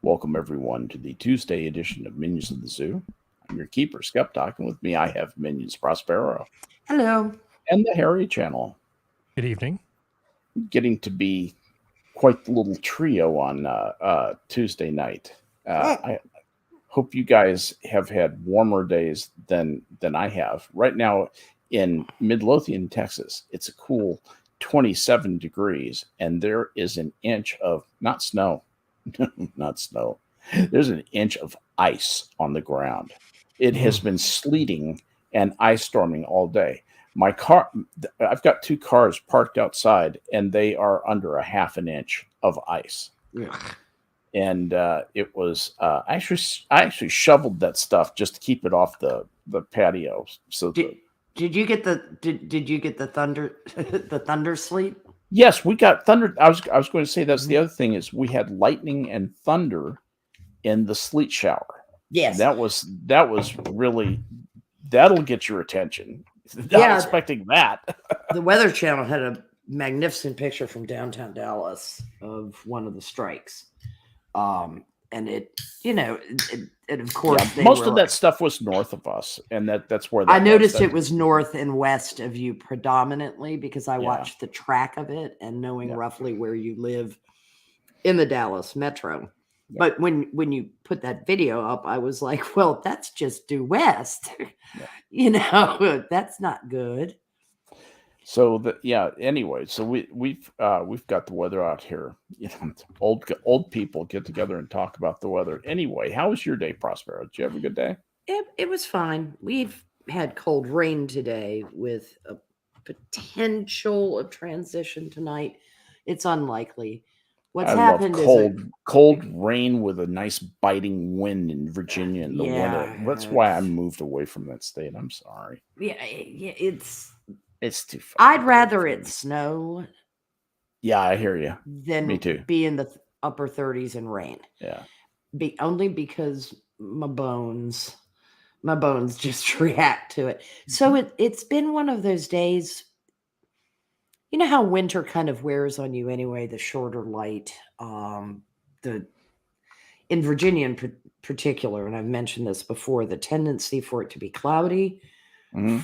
Welcome, everyone, to the Tuesday edition of Minions of the Zoo. I'm your keeper, Skep, and with me I have Minions Prospero. Hello. And the Harry Channel. Good evening. Getting to be quite the little trio on Tuesday night. I hope you guys have had warmer days than I have. Right now in Midlothian, Texas, it's a cool 27 degrees, and there is an inch of, not snow, there's an inch of ice on the ground. It has been sleeting and ice storming all day. My car, I've got two cars parked outside, and they are under a half an inch of ice. Yeah. And it was I actually shoveled that stuff just to keep it off the patio. So did you get the thunder the thunder sleep? Yes, we got thunder. I was going to say that's the other thing is we had lightning and thunder in the sleet shower. Yes, that was really, that'll get your attention. Not expecting that. The Weather Channel had a magnificent picture from downtown Dallas of one of the strikes. And it, of course, most of that stuff was north of us, and that's where I noticed it was north and west of you predominantly because I watched the track of it and knowing roughly where you live in the Dallas metro. Yeah. But when you put that video up, I was like, well, that's just due west. That's not good. So anyway, so we've got the weather out here. Old people get together and talk about the weather. Anyway, how was your day, Prospero? Did you have a good day? It was fine. We've had cold rain today with a potential of transition tonight. It's unlikely. What's happened is cold rain with a nice biting wind in Virginia in the winter. That's why I moved away from that state. I'm sorry. Yeah, it's too far. I'd rather it snow. Yeah, I hear you. Than me too. Be in the upper 30s and rain. Yeah. Only because my bones just react to it. So it's been one of those days. You know how winter kind of wears on you anyway, the shorter light. In Virginia in particular, and I've mentioned this before, the tendency for it to be cloudy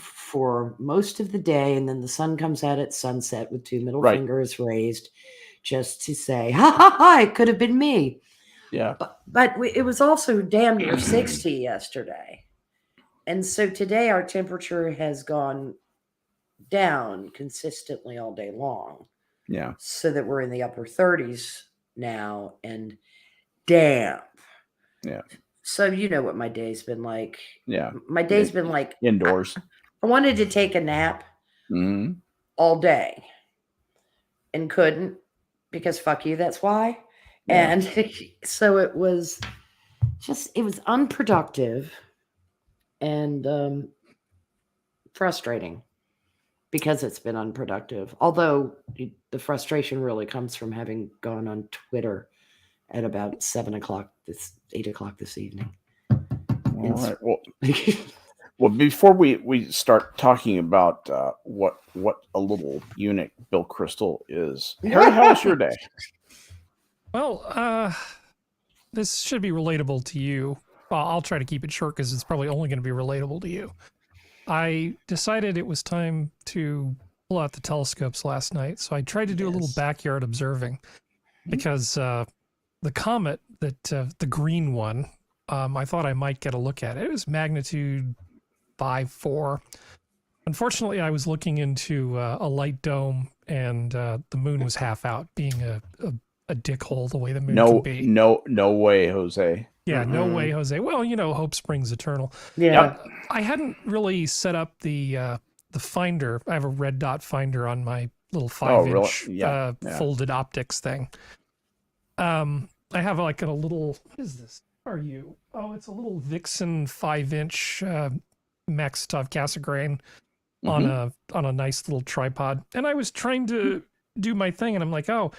for most of the day, and then the sun comes out at sunset with two middle fingers raised just to say, ha ha ha, it could have been me. Yeah. But it was also damn near 60 yesterday. And so today our temperature has gone down consistently all day long. Yeah. So that we're in the upper 30s now and damp. Yeah. So you know what my day's been like. Yeah. My day's been like indoors. I wanted to take a nap all day and couldn't because fuck you, that's why. Yeah. And so it was unproductive and frustrating because it's been unproductive. Although the frustration really comes from having gone on Twitter at about 8 o'clock this evening. All right. Well, before we start talking about what a little eunuch Bill Crystal is, Harry, how was your day? Well, this should be relatable to you. Well, I'll try to keep it short because it's probably only going to be relatable to you. I decided it was time to pull out the telescopes last night, so I tried to do a little backyard observing because the comet that the green one, I thought I might get a look at it. It was magnitude 5.4. Unfortunately, I was looking into a light dome, and the moon was half out, being a dickhole the way the moon can be. No way, Jose. Yeah, no way, Jose. Well, hope springs eternal. Yeah. I hadn't really set up the finder. I have a red dot finder on my little 5-inch folded optics thing. I have like a little, what is this? What are you? Oh, it's a little Vixen 5-inch Maxtov Cassegrain on a nice little tripod. And I was trying to do my thing, and I'm like, oh,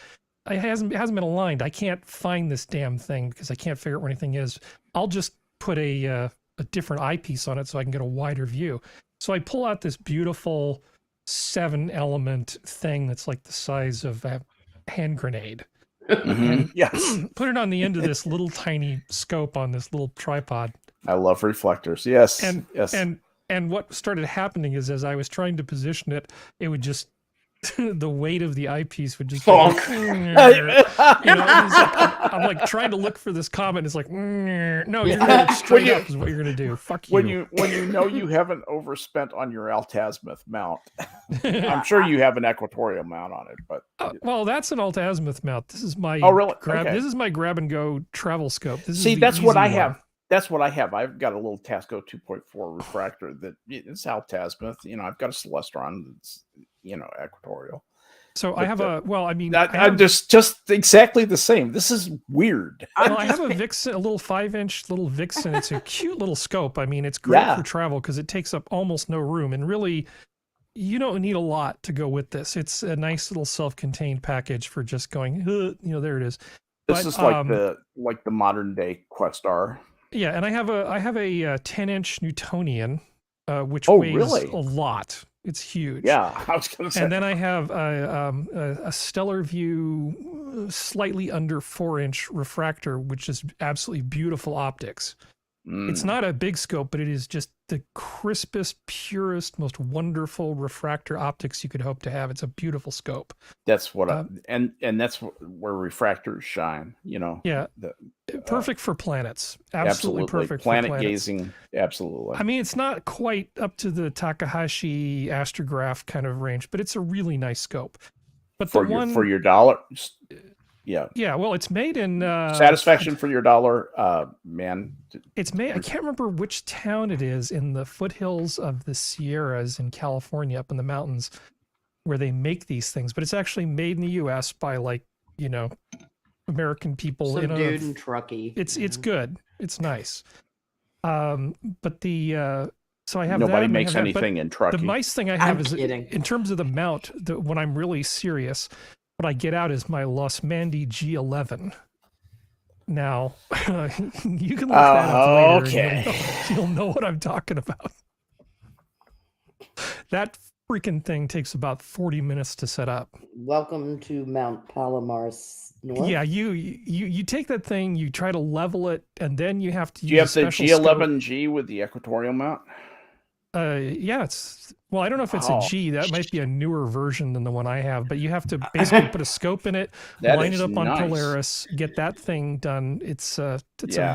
it hasn't been aligned. I can't find this damn thing because I can't figure out where anything is. I'll just put a different eyepiece on it so I can get a wider view. So I pull out this beautiful 7-element thing that's like the size of a hand grenade. And yes. Put it on the end of this little tiny scope on this little tripod. I love reflectors. Yes. And what started happening is as I was trying to position it, it would just the weight of the eyepiece would just Funk. I'm like trying to look for this comment. It's like, no, you're gonna look straight up is what you're gonna do. Fuck you. When you know you haven't overspent on your Altazimuth mount. I'm sure you have an equatorial mount on it, but well, that's an Altazimuth mount. This is my really? This is my grab and go travel scope. That's what I have. That's what I have. I've got a little Tasco 2.4 refractor that it's Altazimuth. I've got a Celestron that's equatorial. So I have I'm just exactly the same. This is weird. Well, I have a Vixen, a little 5-inch little Vixen. It's a cute little scope. I mean, it's great for travel because it takes up almost no room, and really, you don't need a lot to go with this. It's a nice little self-contained package for just going. There it is. This is like the modern day Questar. Yeah, and I have a 10-inch Newtonian, which weighs a lot. It's huge. Yeah, I was going to say. And then I have a Stellar View, slightly under 4-inch refractor, which is absolutely beautiful optics. It's not a big scope, but it is just the crispest, purest, most wonderful refractor optics you could hope to have. It's a beautiful scope. That's what and that's where refractors shine. Yeah, perfect for planets. Absolutely perfect. Planet gazing. Absolutely. I mean, it's not quite up to the Takahashi astrograph kind of range, but it's a really nice scope. But for your dollar. Yeah, well, it's made in satisfaction for your dollar, man. It's made. I can't remember which town it is in the foothills of the Sierras in California, up in the mountains, where they make these things. But it's actually made in the U.S. by American people. Some dude in Truckee. It's good. It's nice. But so I have nobody that, makes anything in Truckee. The nice thing I have is kidding. In terms of the mount. When I'm really serious. What I get out is my Losmandy G11. Now, you can look that up later. Okay. You'll know what I'm talking about. That freaking thing takes about 40 minutes to set up. Welcome to Mount Palomar North. Yeah, you take that thing, you try to level it, and then you have to use the G11G with the equatorial mount? Yeah, I don't know if it's a G. That might be a newer version than the one I have, but you have to basically put a scope in it, line it up on Polaris, get that thing done. It's a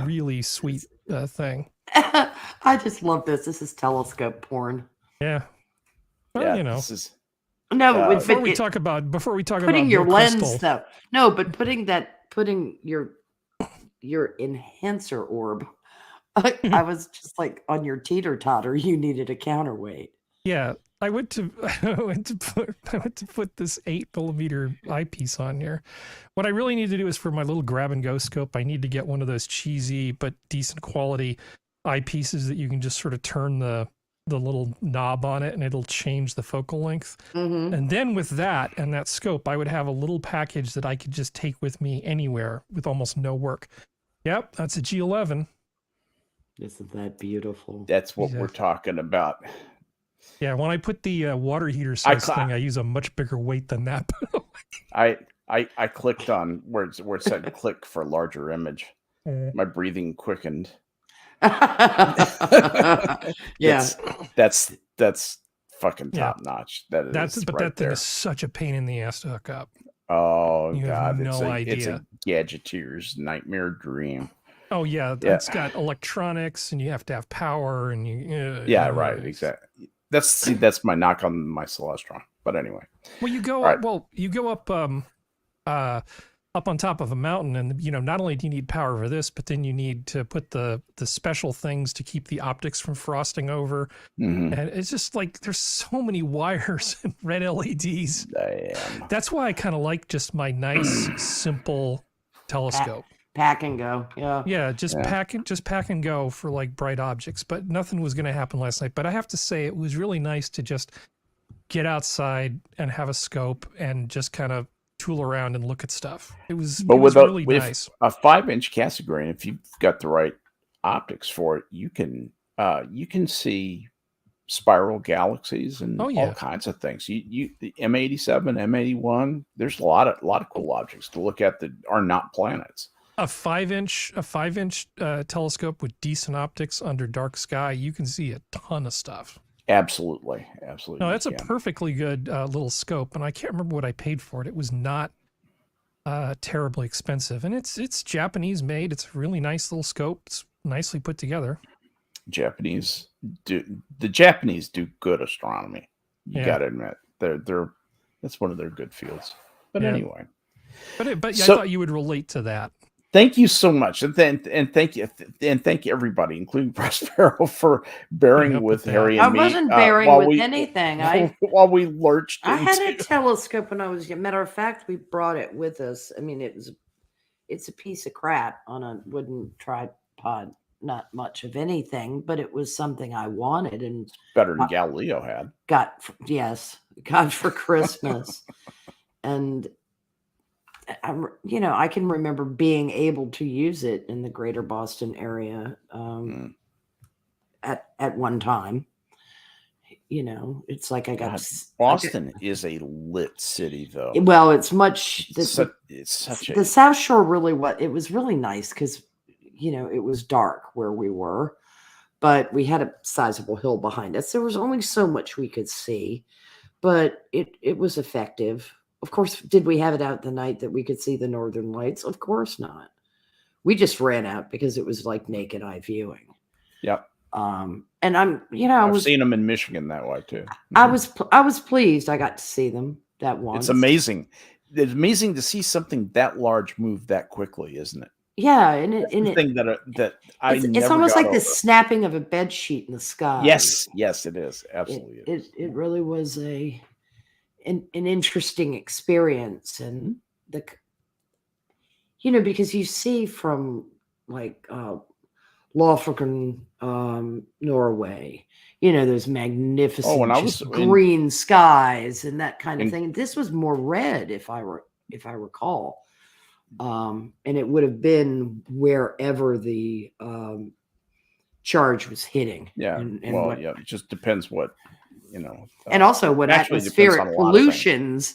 really sweet thing. I just love this. This is telescope porn. Yeah. Well, this is before we talk about putting your lens though. No, but putting your enhancer orb. I was just like on your teeter totter. You needed a counterweight. Yeah, I went to put this 8mm eyepiece on here. What I really need to do is for my little grab and go scope, I need to get one of those cheesy but decent quality eyepieces that you can just sort of turn the little knob on it and it'll change the focal length. Mm-hmm. And then with that and that scope, I would have a little package that I could just take with me anywhere with almost no work. Yep, that's a G11. Isn't that beautiful? That's what we're talking about. Yeah, when I put the water heater size thing, I use a much bigger weight than that. I clicked on where it said click for larger image. My breathing quickened. Yeah, that's fucking top notch. That thing is such a pain in the ass to hook up. Oh you God, have no idea. It's a gadgeteer's nightmare dream. Oh yeah, it's got electronics, and you have to have power, and right, exactly. That's my knock on my Celestron. But anyway, well, you go up up on top of a mountain, and not only do you need power for this, but then you need to put the special things to keep the optics from frosting over, and it's just like there's so many wires and red LEDs. Damn. That's why I kind of like just my nice, simple telescope. Pack and go. Yeah, just pack and go for like bright objects. But nothing was going to happen last night. But I have to say, it was really nice to just get outside and have a scope and just kind of tool around and look at stuff. It was really nice. A 5-inch Cassegrain, if you've got the right optics for it, you can see spiral galaxies and Oh, yeah. all kinds of things. The M87, M81. There's a lot of cool objects to look at that are not planets. A 5-inch telescope with decent optics under dark sky, you can see a ton of stuff. Absolutely. No, that's a perfectly good little scope, and I can't remember what I paid for it. It was not terribly expensive, and it's Japanese made. It's a really nice little scope. It's nicely put together. The Japanese do good astronomy. You got to admit, that's one of their good fields. But anyway, but I thought you would relate to that. Thank you so much, and thank you everybody, including Prospero, for bearing with Harry and me. I wasn't bearing with anything. While we lurched. I had a telescope when I was young. Matter of fact, we brought it with us. I mean, it's a piece of crap on a wooden tripod. Not much of anything, but it was something I wanted, and better than Galileo had. Got for Christmas, and I can remember being able to use it in the greater Boston area at one time. It's like I got Boston is a lit city, though. Well, it's much. The South Shore it was really nice because it was dark where we were, but we had a sizable hill behind us. There was only so much we could see, but it was effective. Of course, did we have it out the night that we could see the northern lights? Of course not. We just ran out because it was like naked eye viewing. Yep. And I've seen them in Michigan that way too. I was pleased I got to see them that once. It's amazing. It's amazing to see something that large move that quickly, isn't it? Yeah, it's almost like the snapping of a bed sheet in the sky. Yes, it is. Absolutely. It really was an interesting experience, and because you see from like Lofoten, Norway, those magnificent green skies and that kind of thing. This was more red, if I recall. And it would have been wherever the charge was hitting. Yeah. It just depends what, and also what atmospheric pollutants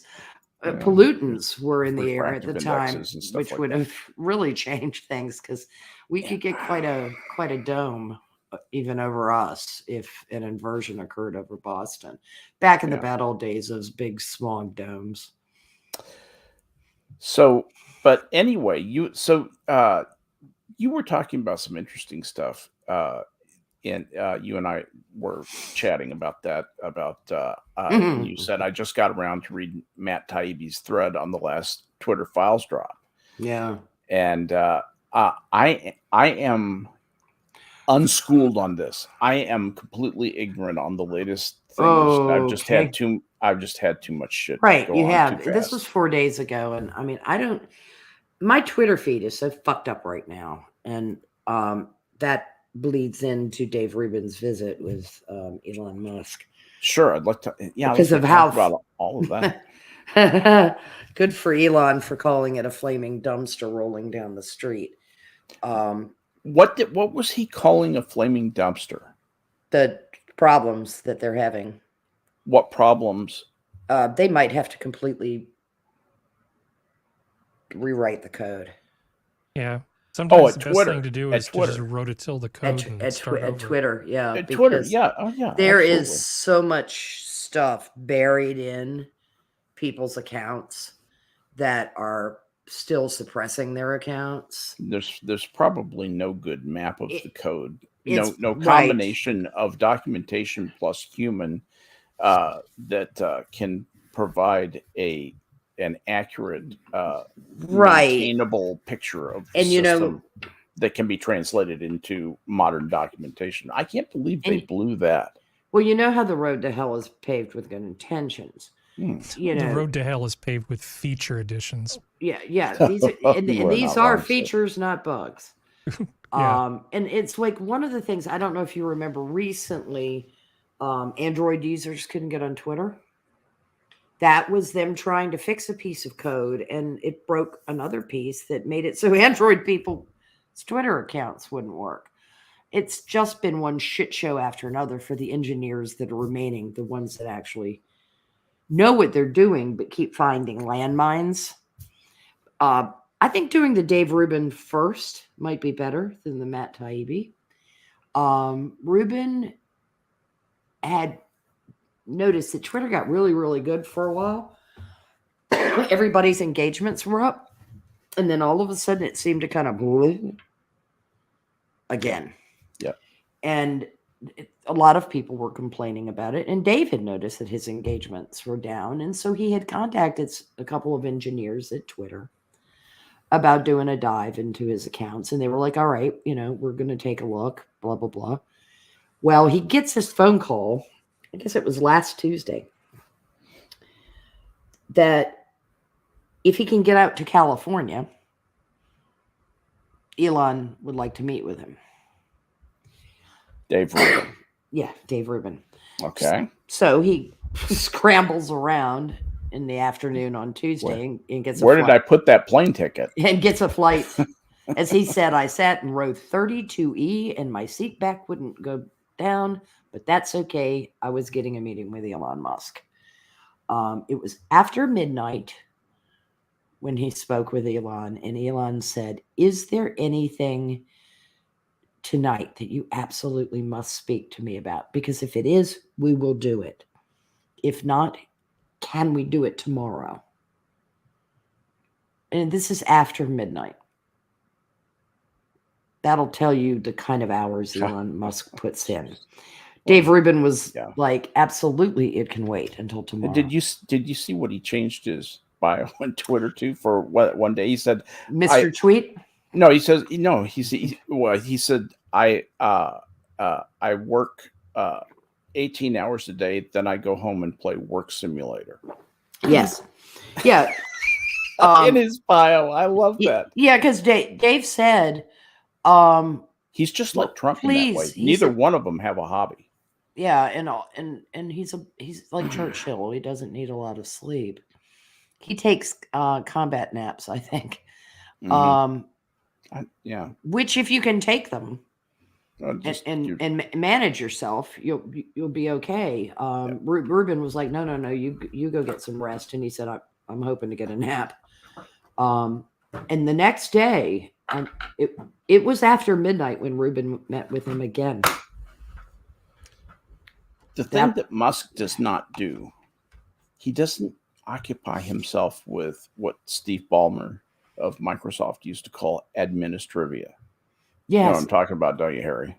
were in the air at the time, which would have really changed things, because we could get quite a dome even over us if an inversion occurred over Boston back in the bad old days, those big smog domes. So, but anyway, you were talking about some interesting stuff, and you and I were chatting about that. You said I just got around to reading Matt Taibbi's thread on the last Twitter files drop. Yeah, and I am unschooled on this. I am completely ignorant on the latest things. I've just had too much shit. Right, you have. This was 4 days ago, and I mean, my Twitter feed is so fucked up right now, and that bleeds into Dave Rubin's visit with Elon Musk. Sure, I'd like to. Yeah, because of how about all of that. Good for Elon for calling it a flaming dumpster rolling down the street. What was he calling a flaming dumpster? The problems that they're having. What problems? They might have to completely rewrite the code. Yeah. Sometimes the Twitter. Best thing to do is to just rototill the code at Twitter. Yeah. At Twitter. Yeah. Oh, yeah. There is so much stuff buried in people's accounts that are still suppressing their accounts. There's probably no good map of the code. No combination of documentation plus human that can provide an accurate, maintainable picture of the system that can be translated into modern documentation. I can't believe they blew that. Well, you know how the road to hell is paved with good intentions. The road to hell is paved with feature additions. Yeah. These are features, not bugs. And it's like one of the things, I don't know if you remember recently, Android users couldn't get on Twitter. That was them trying to fix a piece of code, and it broke another piece that made it so Android people's Twitter accounts wouldn't work. it's just been one shit show after another for the engineers that are remaining, the ones that actually know what they're doing but keep finding landmines. I think doing the Dave Rubin first might be better than the Matt Taibbi. Rubin had noticed that Twitter got really, really good for a while. Everybody's engagements were up. And then all of a sudden it seemed to kind of again. Yeah. And a lot of people were complaining about it. And Dave had noticed that his engagements were down. And so he had contacted a couple of engineers at Twitter about doing a dive into his accounts. And they were like, all right, we're going to take a look, blah, blah, blah. Well, he gets this phone call, I guess it was last Tuesday, that if he can get out to California, Elon would like to meet with him. Dave Rubin. Yeah, Dave Rubin. Okay. So he scrambles around in the afternoon on Tuesday and gets a Where flight. did I put that plane ticket? And gets a flight. As he said, I sat in row 32E and my seat back wouldn't go down, but that's okay. I was getting a meeting with Elon Musk. It was after midnight when he spoke with Elon, and Elon said, is there anything tonight that you absolutely must speak to me about? Because if it is, we will do it. If not, can we do it tomorrow? And this is after midnight. That'll tell you the kind of hours Elon Musk puts in. Dave Rubin was like, absolutely, it can wait until tomorrow. Did you see what he changed his bio on Twitter to for what one day? He said, Mr. Tweet? No, he says, no, he said, I work 18 hours a day, then I go home and play Work Simulator. Yes. Yeah. In his bio. I love that. Yeah, because Dave said, he's just like Trump in that way. Neither one of them have a hobby. Yeah, and he's like Churchill. He doesn't need a lot of sleep. He takes combat naps, I think. Mm-hmm. Which if you can take them and manage yourself, you'll be okay. Rubin was like, no, you go get some rest, and he said, I'm hoping to get a nap. And the next day, it was after midnight when Rubin met with him again. The thing that Musk does not do, he doesn't occupy himself with what Steve Ballmer of Microsoft used to call administrivia. Yes. You know what I'm talking about, don't you, Harry?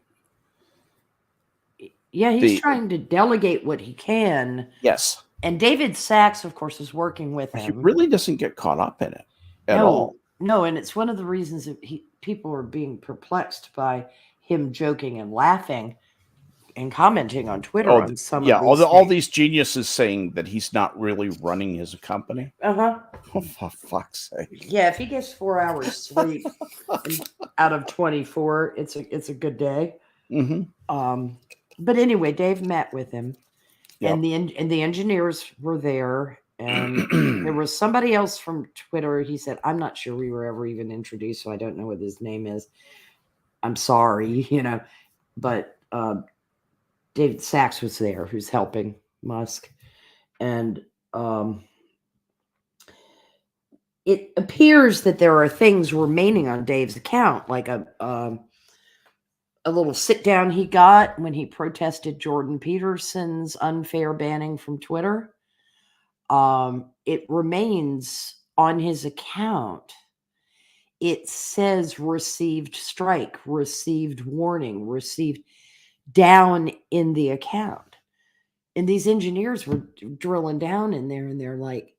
Yeah, he's trying to delegate what he can. Yes. And David Sachs, of course, is working with him. He really doesn't get caught up in it at all. No, and it's one of the reasons that people are being perplexed by him joking and laughing and commenting on Twitter on some of these all these geniuses saying that he's not really running his company. Uh-huh. Oh, for fuck's sake. Yeah, if he gets 4 hours sleep out of 24, it's a good day. Mm-hmm. But anyway, Dave met with him, and the engineers were there, and there was somebody else from Twitter. He said, I'm not sure we were ever even introduced, so I don't know what his name is. I'm sorry, but David Sachs was there, who's helping Musk. And it appears that there are things remaining on Dave's account, like a little sit down he got when he protested Jordan Peterson's unfair banning from Twitter. It remains on his account. It says received strike, received warning, received down in the account. And these engineers were drilling down in there, and they're like,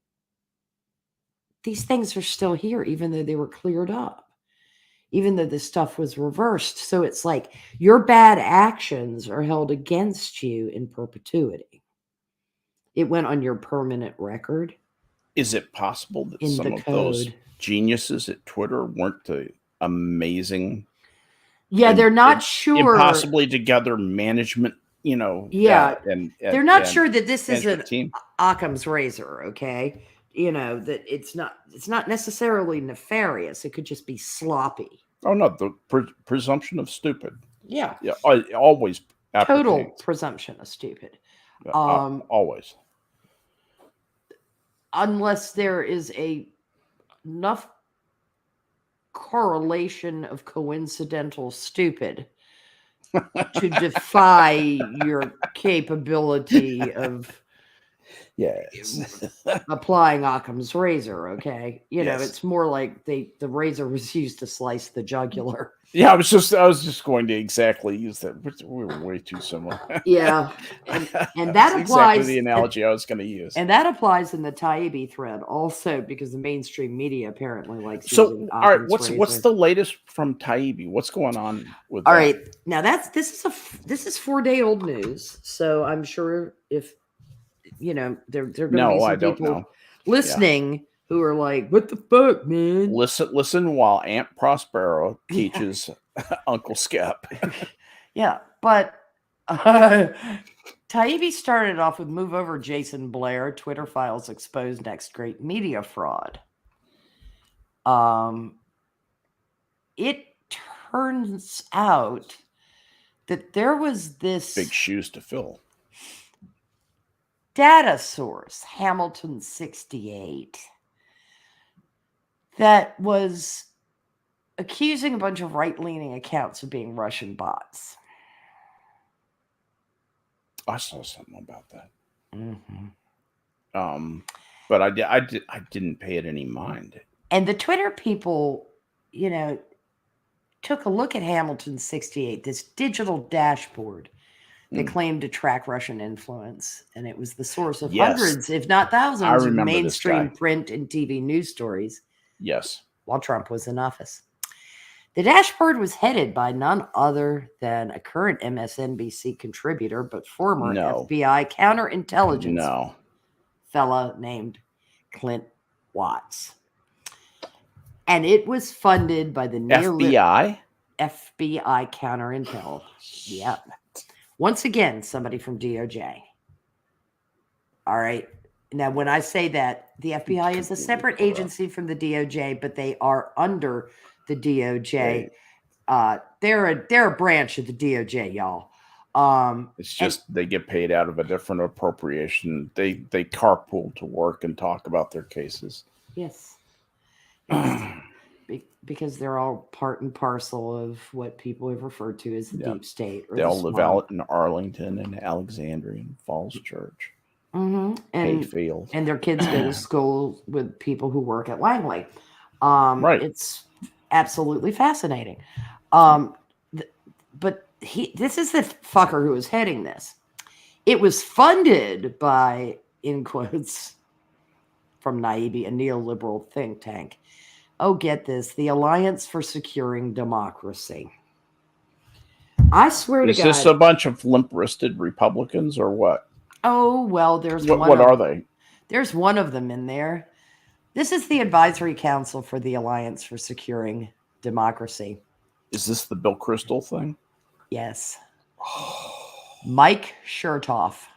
these things are still here, even though they were cleared up, even though this stuff was reversed. So it's like your bad actions are held against you in perpetuity. It went on your permanent record. Is it possible that some of those geniuses at Twitter weren't the amazing? Yeah, they're not sure. Impossibly together management, Yeah, and they're not sure that this is an team. Occam's razor. Okay, that it's not necessarily nefarious. It could just be sloppy. Oh no, the presumption of stupid. Yeah. Yeah. Always. Total presumption of stupid. Always. Unless there is enough correlation of coincidental stupid to defy your capability of applying Occam's razor. Okay, you know, it's more like the razor was used to slice the jugular. Yeah, I was just going to exactly use that. We were way too similar. Yeah, and that applies exactly the analogy I was going to use, and that applies in the Taibbi thread also, because the mainstream media apparently likes. So, all right, what's the latest from Taibbi? What's going on with? All right, now this is 4-day-old news, so I'm sure if you know there are going to be some people listening who are like, "What the fuck, man?" Listen while Aunt Prospero teaches Uncle Skep. Yeah, but Taibbi started off with "Move over, Jason Blair. Twitter files expose next great media fraud." It turns out that there was this big shoes to fill. Data source, Hamilton 68, that was accusing a bunch of right-leaning accounts of being Russian bots. I saw something about that. Mm-hmm. But I didn't pay it any mind. And the Twitter people, you know, took a look at Hamilton 68, this digital dashboard that claimed to track Russian influence, and it was the source of hundreds, if not thousands, of mainstream print and TV news stories. Yes, while Trump was in office. The dashboard was headed by none other than a current MSNBC contributor, but former FBI counterintelligence fella named Clint Watts. And it was funded by the FBI counterintel. Yep. Once again, somebody from DOJ. All right. Now, when I say that, the FBI is a separate agency from the DOJ, but they are under the DOJ. They're a branch of the DOJ, y'all. It's just they get paid out of a different appropriation. They carpool to work and talk about their cases. Yes. Because they're all part and parcel of what people have referred to as the deep state. Or they all live out in Arlington and Alexandria and Falls Church. Mm-hmm. And their kids go to school with people who work at Langley. It's absolutely fascinating. But this is the fucker who was heading this. It was funded by, in quotes, from Taibbi, a neoliberal think tank. Oh, get this, the Alliance for Securing Democracy. I swear to God. Is this a bunch of limp-wristed Republicans or what? Oh, well, there's one. What are they? There's one of them in there. This is the Advisory Council for the Alliance for Securing Democracy. Is this the Bill Kristol thing? Yes. Mike Chertoff,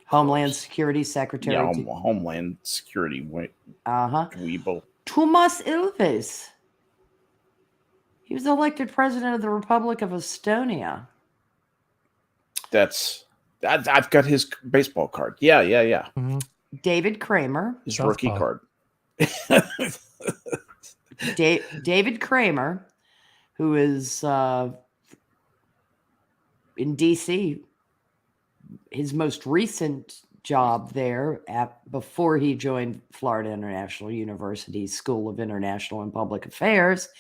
Homeland Security Secretary. Yeah, Homeland Security. Dweeble. Tomas Ilves. He was elected president of the Republic of Estonia. I've got his baseball card. Yeah. Mm-hmm. David Kramer. His rookie card. David Kramer, who is in D.C., his most recent job there before he joined Florida International University's School of International and Public Affairs.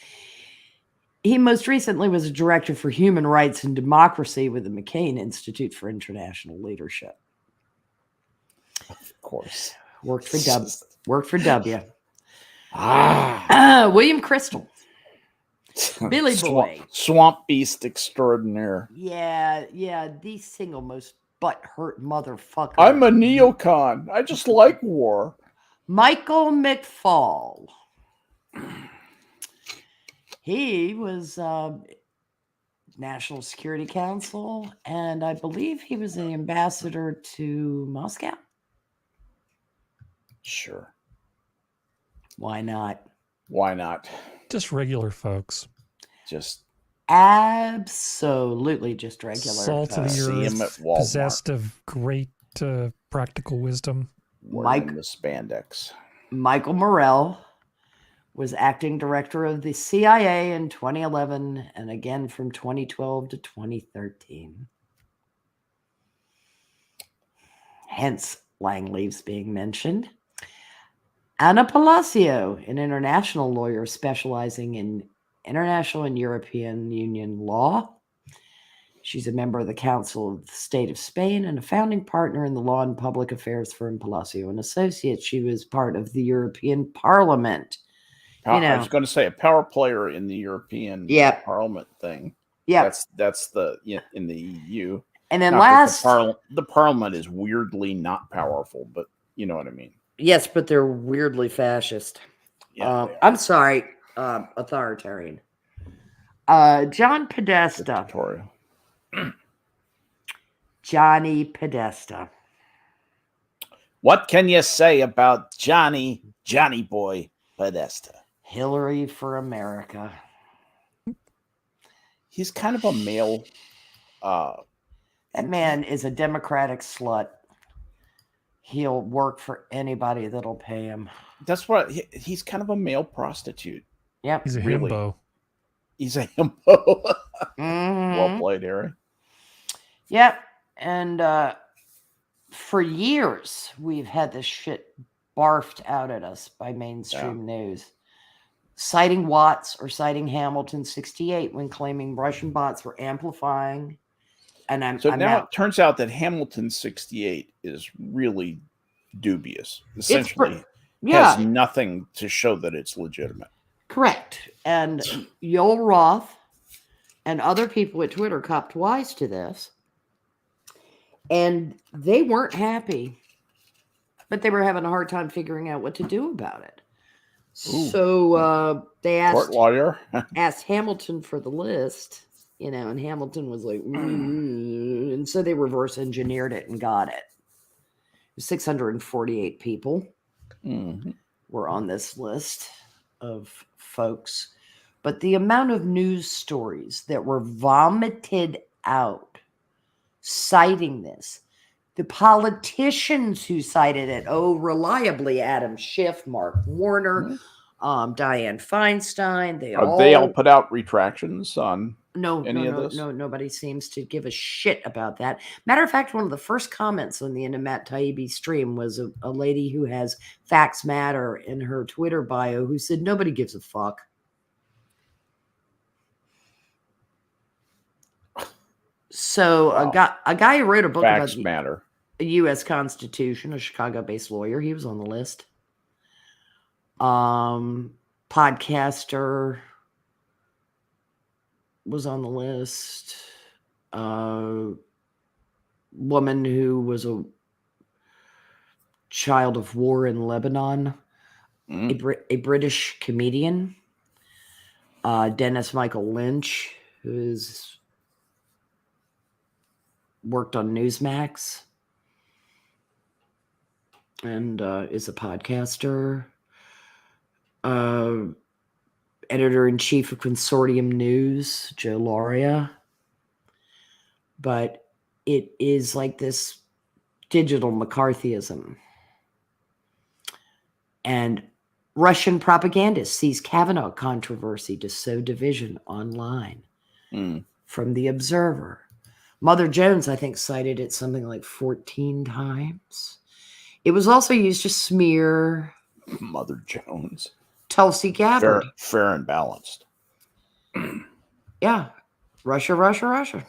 He most recently was a director for human rights and democracy with the McCain Institute for International Leadership. Of course. Worked for W. William Crystal. Billy Boy. Swamp beast extraordinaire. Yeah, the single most butthurt motherfucker. I'm a neocon. I just like war. Michael McFaul. He was National Security Council, and I believe he was the ambassador to Moscow. Sure. Why not? Why not? Just regular folks. Just absolutely just regular. Salt of the earth, possessed of great practical wisdom. Wearing the spandex. Michael Morrell was acting director of the CIA in 2011 and again from 2012 to 2013. Hence, Langleaves being mentioned. Anna Palacio, an international lawyer specializing in international and European Union law. She's a member of the Council of the State of Spain and a founding partner in the law and public affairs firm Palacio and Associates. She was part of the European Parliament. I was going to say a power player in the European Parliament thing. Yeah, that's the in the EU. And then the Parliament is weirdly not powerful, but you know what I mean. Yes, but they're weirdly fascist. Yeah, I'm sorry, authoritarian. John Podesta. Johnny Podesta. What can you say about Johnny Boy Podesta? Hillary for America. He's kind of a male. That man is a Democratic slut. He'll work for anybody that'll pay him. That's what he's kind of a male prostitute. Yep. He's a himbo. He's a himbo. Well played, Harry. Yep. And for years, we've had this shit barfed out at us by mainstream news. Citing Watts or citing Hamilton 68 when claiming Russian bots were amplifying. And it turns out that Hamilton 68 is really dubious. Essentially, has nothing to show that it's legitimate. Correct. And Yoel Roth and other people at Twitter copped wise to this. And they weren't happy, but they were having a hard time figuring out what to do about it. Ooh. So they asked Hamilton for the list, and Hamilton was like, and so they reverse engineered it and got it. 648 people were on this list of folks, but the amount of news stories that were vomited out citing this, the politicians who cited it, reliably Adam Schiff, Mark Warner, Dianne Feinstein, they all put out retractions on No, nobody seems to give a shit about that. Matter of fact, one of the first comments on the end of Matt Taibbi's stream was a lady who has Facts Matter in her Twitter bio who said, nobody gives a fuck. So a guy who wrote a book Facts about Matter. The U.S. Constitution, a Chicago-based lawyer, he was on the list. Podcaster was on the list. Woman who was a child of war in Lebanon. A British comedian. Dennis Michael Lynch, who's worked on Newsmax and is a podcaster. Editor-in-chief of Consortium News, Joe Lauria. But it is like this digital McCarthyism. And Russian propagandists seize Kavanaugh controversy to sow division online. From The Observer. Mother Jones, I think, cited it something like 14 times. It was also used to smear Mother Jones. Tulsi Gabbard. Fair and balanced. Yeah. Russia.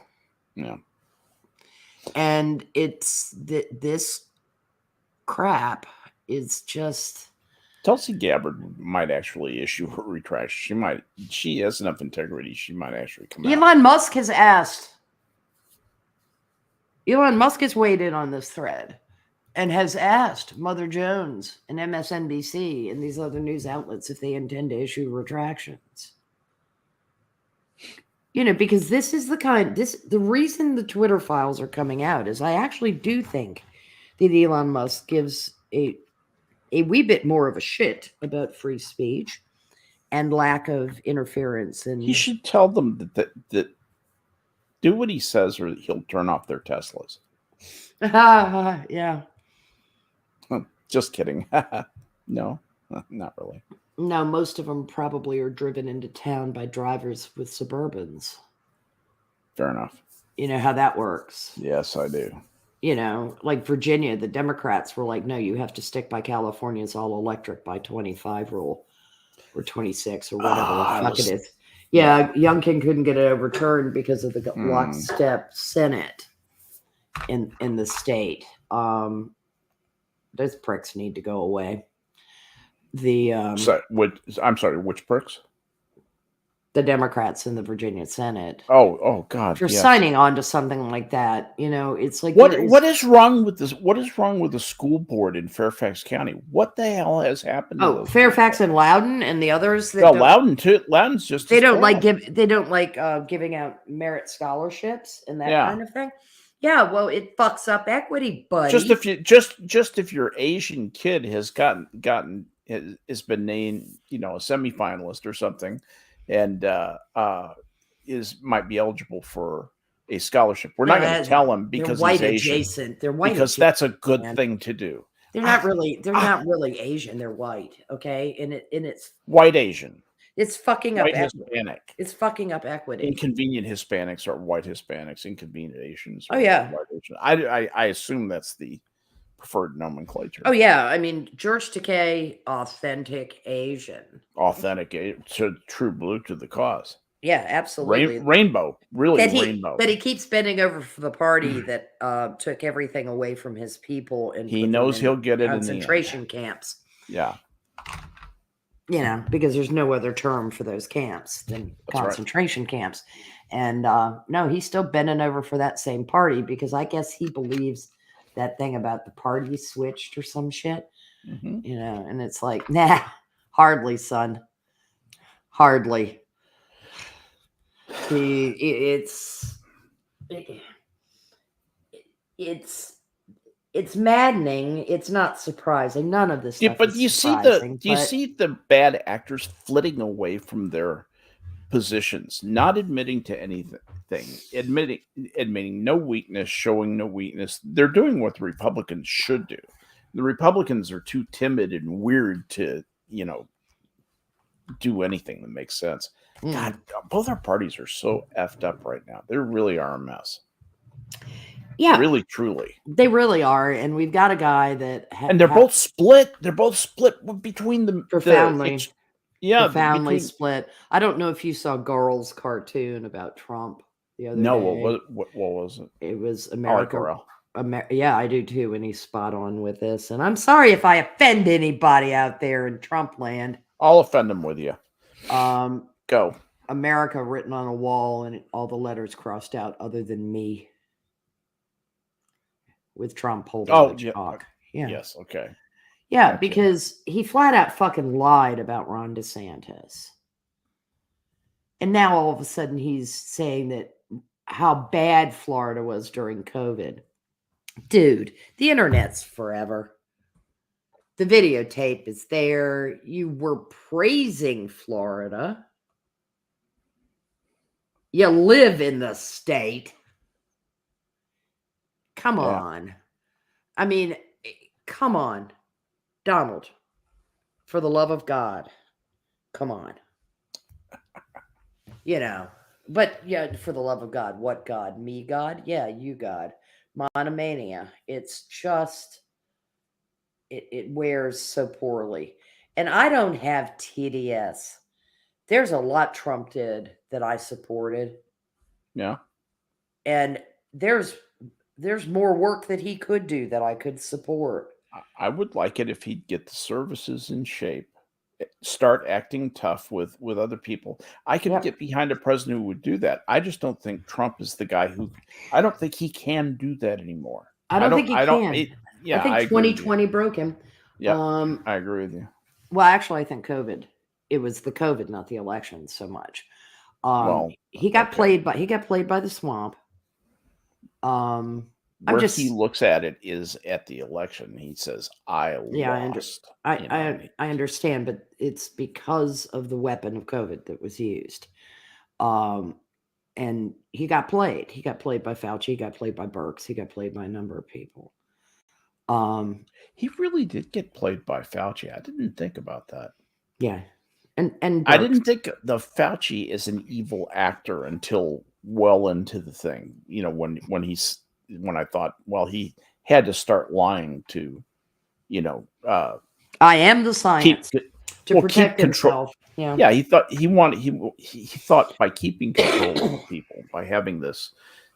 Yeah. And it's this crap is just... Tulsi Gabbard might actually issue her retraction. She has enough integrity. She might actually come out. Elon Musk has asked. Elon Musk has weighed in on this thread and has asked Mother Jones and MSNBC and these other news outlets if they intend to issue retractions. Because this is the reason the Twitter files are coming out is I actually do think that Elon Musk gives a wee bit more of a shit about free speech and lack of interference. And he should tell them that do what he says, or he'll turn off their Teslas. Yeah. Just kidding. No, not really. No, most of them probably are driven into town by drivers with Suburbans. Fair enough. You know how that works. Yes, I do. You know, like Virginia, the Democrats were like, no, you have to stick by California's all electric by 25 rule or 26 or whatever the fuck it is. Yeah, Youngkin couldn't get it overturned because of the lockstep Senate in the state. Those pricks need to go away. I'm sorry, which pricks? The Democrats in the Virginia Senate. Oh God! If you're signing on to something like that, you know, it's like what is wrong with this? What is wrong with the school board in Fairfax County? What the hell has happened? Oh, Fairfax people? And Loudon and the others. No, Loudon too. Loudon's just they don't like giving out merit scholarships and that kind of thing. Yeah, well, it fucks up equity, buddy. Just if your Asian kid has been named, a semifinalist or something, and might be eligible for a scholarship. We're not going to tell him because they're white he's adjacent. They're white because adjacent, that's a good thing to do. They're not really Asian. They're white. Okay, and it's white Asian. It's fucking white up Hispanic. It's fucking up equity. Inconvenient Hispanics are white Hispanics. Inconvenient Asians. Oh yeah. White Asian. I assume that's the preferred nomenclature. Oh yeah. I mean, George Takei, authentic Asian. Authentic to true blue to the cause. Yeah, absolutely. Rainbow, really rainbow. But he keeps bending over for the party that took everything away from his people, and he knows he'll get it in concentration camps. Yeah. You know, because there's no other term for those camps than concentration camps. And no, he's still bending over for that same party because I guess he believes that thing about the party switched or some shit. Mm-hmm. You know, and it's like, nah, hardly, son. Hardly. It's maddening. It's not surprising. None of this stuff but is you surprising. You see the bad actors flitting away from their positions, not admitting to anything, admitting no weakness, showing no weakness. They're doing what the Republicans should do. The Republicans are too timid and weird to, do anything that makes sense. God, both our parties are so effed up right now. They really are a mess. Yeah, really, truly, they really are, and we've got a guy that, and they're both split. They're both split between them profoundly. Profoundly split. I don't know if you saw Garl's cartoon about Trump the other day. No, what was it? It was America. Yeah, I do too, and he's spot on with this. And I'm sorry if I offend anybody out there in Trump land. I'll offend them with you. Go. America written on a wall and all the letters crossed out other than me. With Trump holding the chalk. Yeah. Yes. Okay. Yeah, because he flat out fucking lied about Ron DeSantis. And now all of a sudden he's saying that how bad Florida was during COVID. Dude, the internet's forever. The videotape is there. You were praising Florida. You live in the state. Come on. I mean, come on. Donald, for the love of God, come on. But yeah, for the love of God, what God? Me God? Yeah, you God. Monomania. It's just, it wears so poorly. And I don't have TDS. There's a lot Trump did that I supported. Yeah. And there's more work that he could do that I could support. I would like it if he'd get the services in shape, start acting tough with other people. I could get behind a president who would do that. I just don't think Trump is the guy I don't think he can do that anymore. I don't think he can. I think 2020 broke him. Yeah, I agree with you. Well, actually, I think COVID. It was the COVID, not the election so much. He got played by the swamp. where he looks at it is at the election. He says, I lost. I understand, but it's because of the weapon of COVID that was used. And he got played. He got played by Fauci. He got played by Birx. He got played by a number of people. He really did get played by Fauci. I didn't think about that. Yeah. And Birx. I didn't think the Fauci is an evil actor until well into the thing. You know, when I thought, well, he had to start lying to, you know, I am the science to protect himself. Yeah, he thought he thought by keeping control of people, by having this,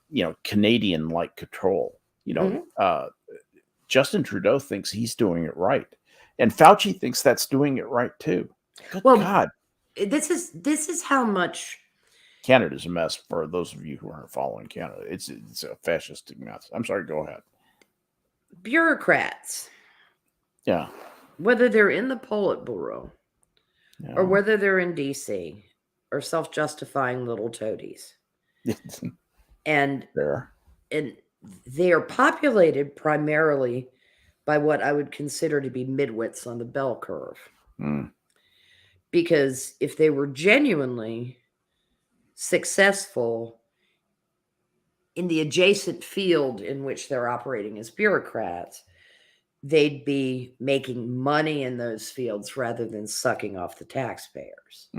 you know, Canadian-like control, you know, Justin Trudeau thinks he's doing it right, and Fauci thinks that's doing it right too. Good God, this is how much Canada's a mess. For those of you who aren't following Canada, it's a fascistic mess. I'm sorry. Go ahead. Bureaucrats. Yeah. Whether they're in the Politburo or whether they're in DC, are self-justifying little toadies. And they are populated primarily by what I would consider to be midwits on the bell curve. Because if they were genuinely successful in the adjacent field in which they're operating as bureaucrats, they'd be making money in those fields rather than sucking off the taxpayers.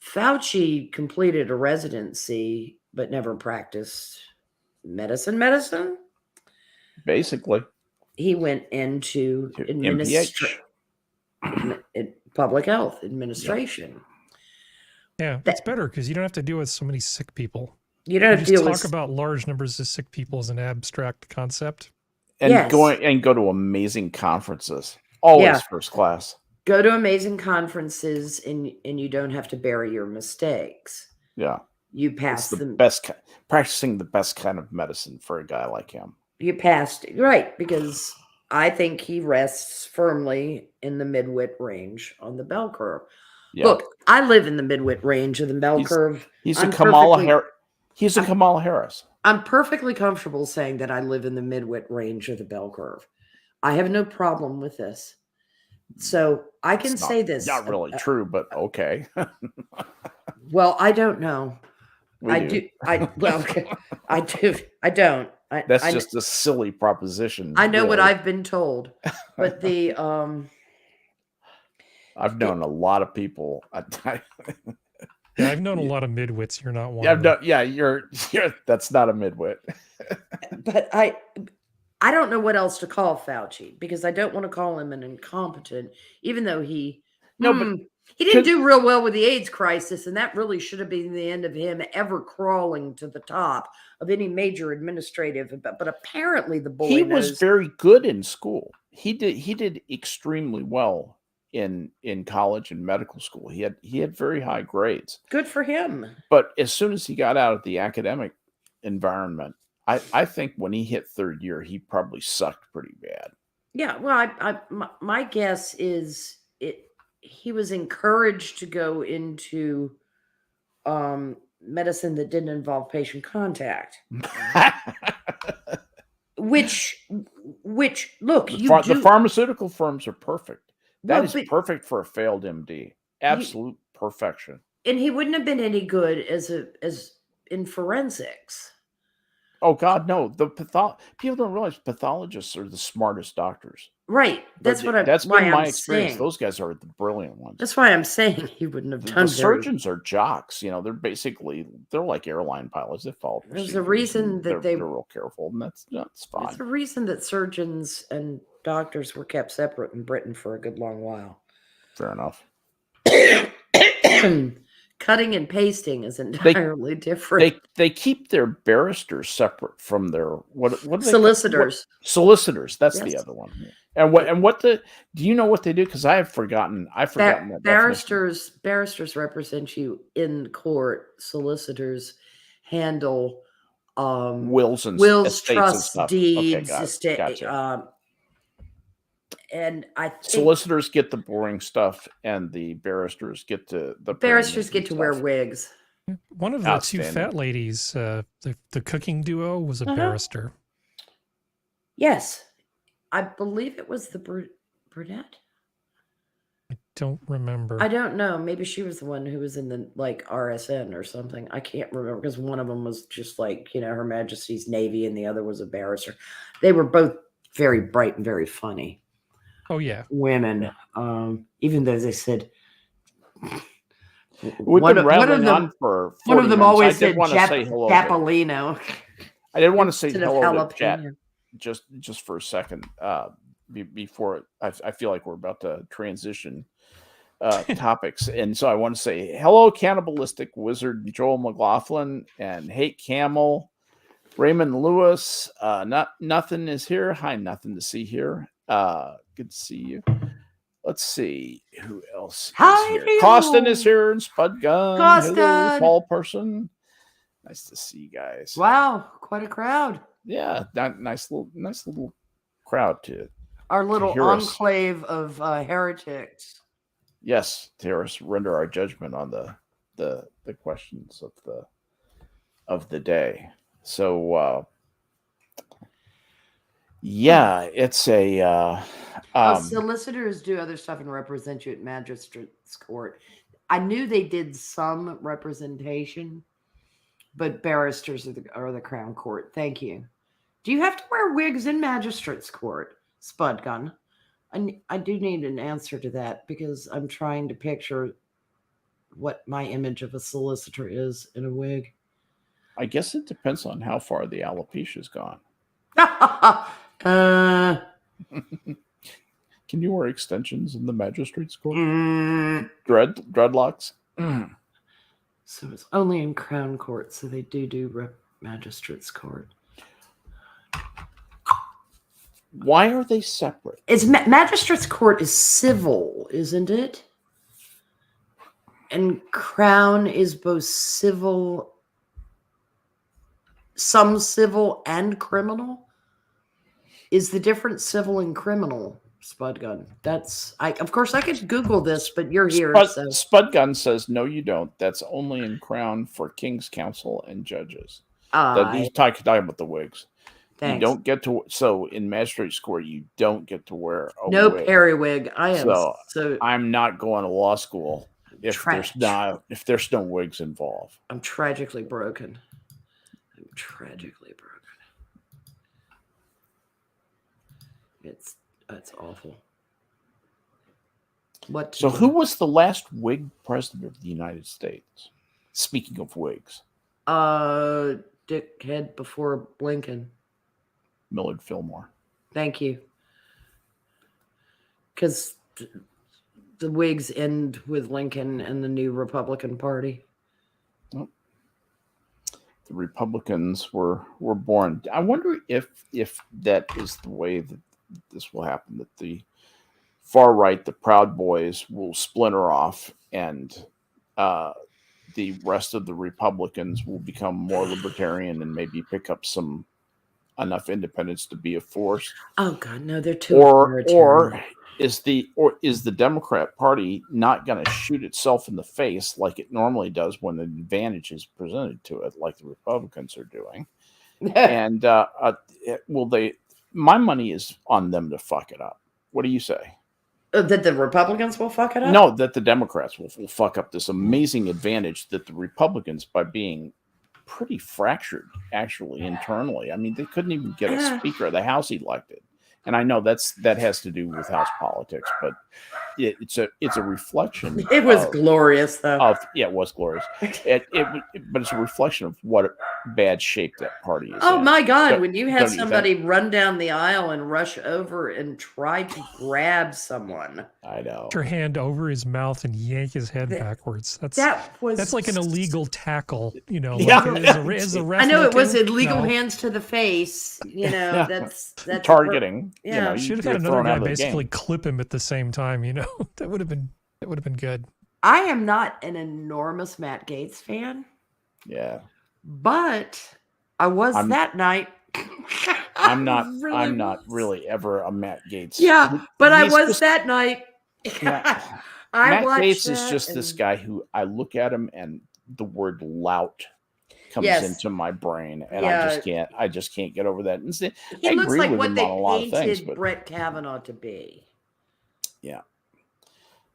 Fauci completed a residency but never practiced medicine. Basically, he went into public health administration. Yeah, it's better because you don't have to deal with so many sick people. You don't have to talk about large numbers of sick people as an abstract concept. And go to amazing conferences. Always first class. Go to amazing conferences and you don't have to bury your mistakes. Yeah. You pass them. Practicing the best kind of medicine for a guy like him. You passed, right, because I think he rests firmly in the midwit range on the bell curve. Yeah. Look, I live in the midwit range of the bell curve. He's a Kamala Harris. I'm perfectly comfortable saying that I live in the midwit range of the bell curve. I have no problem with this. So I can say this. Not really true, but okay. Well, I don't know. I do. I don't. That's just a silly proposition. I know what I've been told, but the I've known a lot of people. Yeah, I've known a lot of midwits. You're not one. You're. That's not a midwit. But I don't know what else to call Fauci because I don't want to call him an incompetent, even though he didn't do real well with the AIDS crisis, and that really should have been the end of him ever crawling to the top of any major administrative. But apparently, the boy was very good in school. He did extremely well in college and medical school. He had very high grades. Good for him. But as soon as he got out of the academic environment, I think when he hit third year, he probably sucked pretty bad. Yeah, well, my guess is he was encouraged to go into medicine that didn't involve patient contact. which look, the pharmaceutical firms are perfect. That is perfect for a failed MD. Absolute perfection. And he wouldn't have been any good as in forensics. Oh God, no! People don't realize pathologists are the smartest doctors. Right. That's why been my experience. Saying. Those guys are the brilliant ones. That's why I'm saying he wouldn't have done. The surgeons are jocks. You know, they're like airline pilots. They follow. There's a reason that they're real careful, and that's fine. There's a reason that surgeons and doctors were kept separate in Britain for a good long while. Fair enough. Cutting and pasting is entirely different. They keep their barristers separate from their what solicitors. Solicitors. That's the other one. And do you know what they do? Because I've forgotten that barristers represent you in court. Solicitors handle wills, trusts, deeds, gotcha. And I think solicitors get the boring stuff, and the barristers get to wear wigs. One of the two fat ladies, the cooking duo, was a barrister. Yes. I believe it was the brunette. I don't remember. I don't know. Maybe she was the one who was in the RSN or something. I can't remember because one of them was just Her Majesty's Navy and the other was a barrister. They were both very bright and very funny. Oh yeah, women. Even though they said we've been rattling on for 40 one of them minutes. always said Japolino. I did want to say hello to chat just for a second before I feel like we're about to transition topics, and so I want to say hello, Cannibalistic Wizard Joel McLaughlin and Hate Camel, Raymond Lewis. Nothing is here. Hi, nothing to see here. Good to see you. Let's see who else is here. Costin is here and Spud Gun. Hello, tall person. Nice to see you guys. Wow, quite a crowd. Yeah, nice little crowd to our little enclave of heretics. Yes, to hear us render our judgment on the questions of the day. So yeah, it's a solicitors do other stuff and represent you at magistrate's court. I knew they did some representation, but barristers are the Crown Court. Thank you. Do you have to wear wigs in magistrate's court, Spud Gun? I do need an answer to that because I'm trying to picture what my image of a solicitor is in a wig. I guess it depends on how far the alopecia's gone. Can you wear extensions in the magistrate's court? Dreadlocks? So it's only in Crown Court, so they do magistrate's court. Why are they separate? It's magistrate's court is civil, isn't it? And Crown is both civil, some civil and criminal. Is the difference civil and criminal, Spud Gun? Of course I could Google this, but you're here. Spud Gun says no, you don't. That's only in Crown for King's Counsel and judges. He's talking about the wigs. Thanks. You don't get to, so in magistrate's court, you don't get to wear a wig. Periwig. I'm not going to law school if there's no wigs involved. I'm tragically broken. It's awful. So who was the last wig president of the United States? Speaking of wigs. Dickhead before Lincoln. Millard Fillmore. Thank you. Because the wigs end with Lincoln and the new Republican Party. Well, the Republicans were born. I wonder if that is the way that this will happen, that the far right, the Proud Boys, will splinter off and the rest of the Republicans will become more libertarian and maybe pick up enough independence to be a force. Oh God, no, they're too. Or is the Democrat Party not going to shoot itself in the face like it normally does when an advantage is presented to it, like the Republicans are doing? And will they? My money is on them to fuck it up. What do you say? That the Republicans will fuck it up? No, that the Democrats will fuck up this amazing advantage that the Republicans, by being pretty fractured actually internally. I mean, they couldn't even get a Speaker of the House elected. And I know that has to do with House politics, but it's a reflection. It was glorious, though. It was glorious. But it's a reflection of what bad shape that party is. Oh my God! When you have somebody run down the aisle and rush over and try to grab someone, I know. Put your hand over his mouth and yank his head backwards. That's like an illegal tackle. You know, as a ref. I know it was illegal hands to the face. You know, that's targeting. Yeah, should have had another guy basically clip him at the same time. You know, that would have been good. I am not an enormous Matt Gaetz fan. Yeah, but I was that night. I'm not really ever a Matt Gaetz. Yeah, but I was that night. Matt Gaetz is just this guy who I look at him and the word lout comes into my brain, and I just can't get over that. And he I looks agree like with what him they on a lot of things, painted but Brett Kavanaugh to be. Yeah.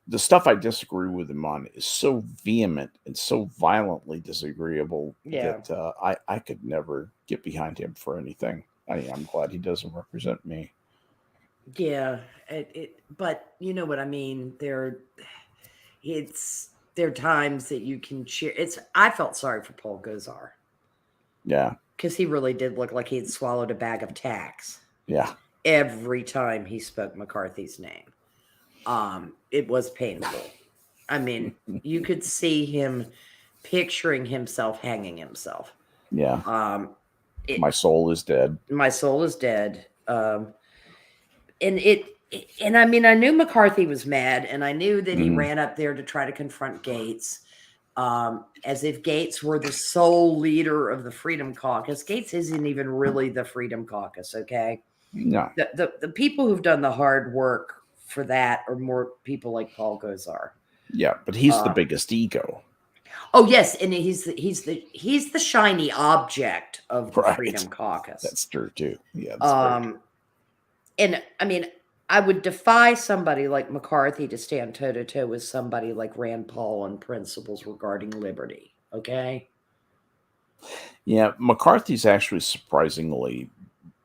The stuff I disagree with him on is so vehement and so violently disagreeable that I could never get behind him for anything. I'm glad he doesn't represent me. Yeah, but you know what I mean. There are times that you can cheer. I felt sorry for Paul Gosar. Yeah, because he really did look like he'd swallowed a bag of tacks. Yeah, every time he spoke McCarthy's name. It was painful. I mean, you could see him picturing himself hanging himself. Yeah. My soul is dead. My soul is dead. And I mean, I knew McCarthy was mad, and I knew that he ran up there to try to confront Gates, as if Gates were the sole leader of the Freedom Caucus. Gates isn't even really the Freedom Caucus, okay? No. The people who've done the hard work for that are more people like Paul Gosar. Yeah, but he's the biggest ego. Oh yes, and he's the shiny object of the Freedom Caucus. That's true too. Yeah. And I mean, I would defy somebody like McCarthy to stand toe to toe with somebody like Rand Paul on principles regarding liberty. Okay. Yeah, McCarthy's actually surprisingly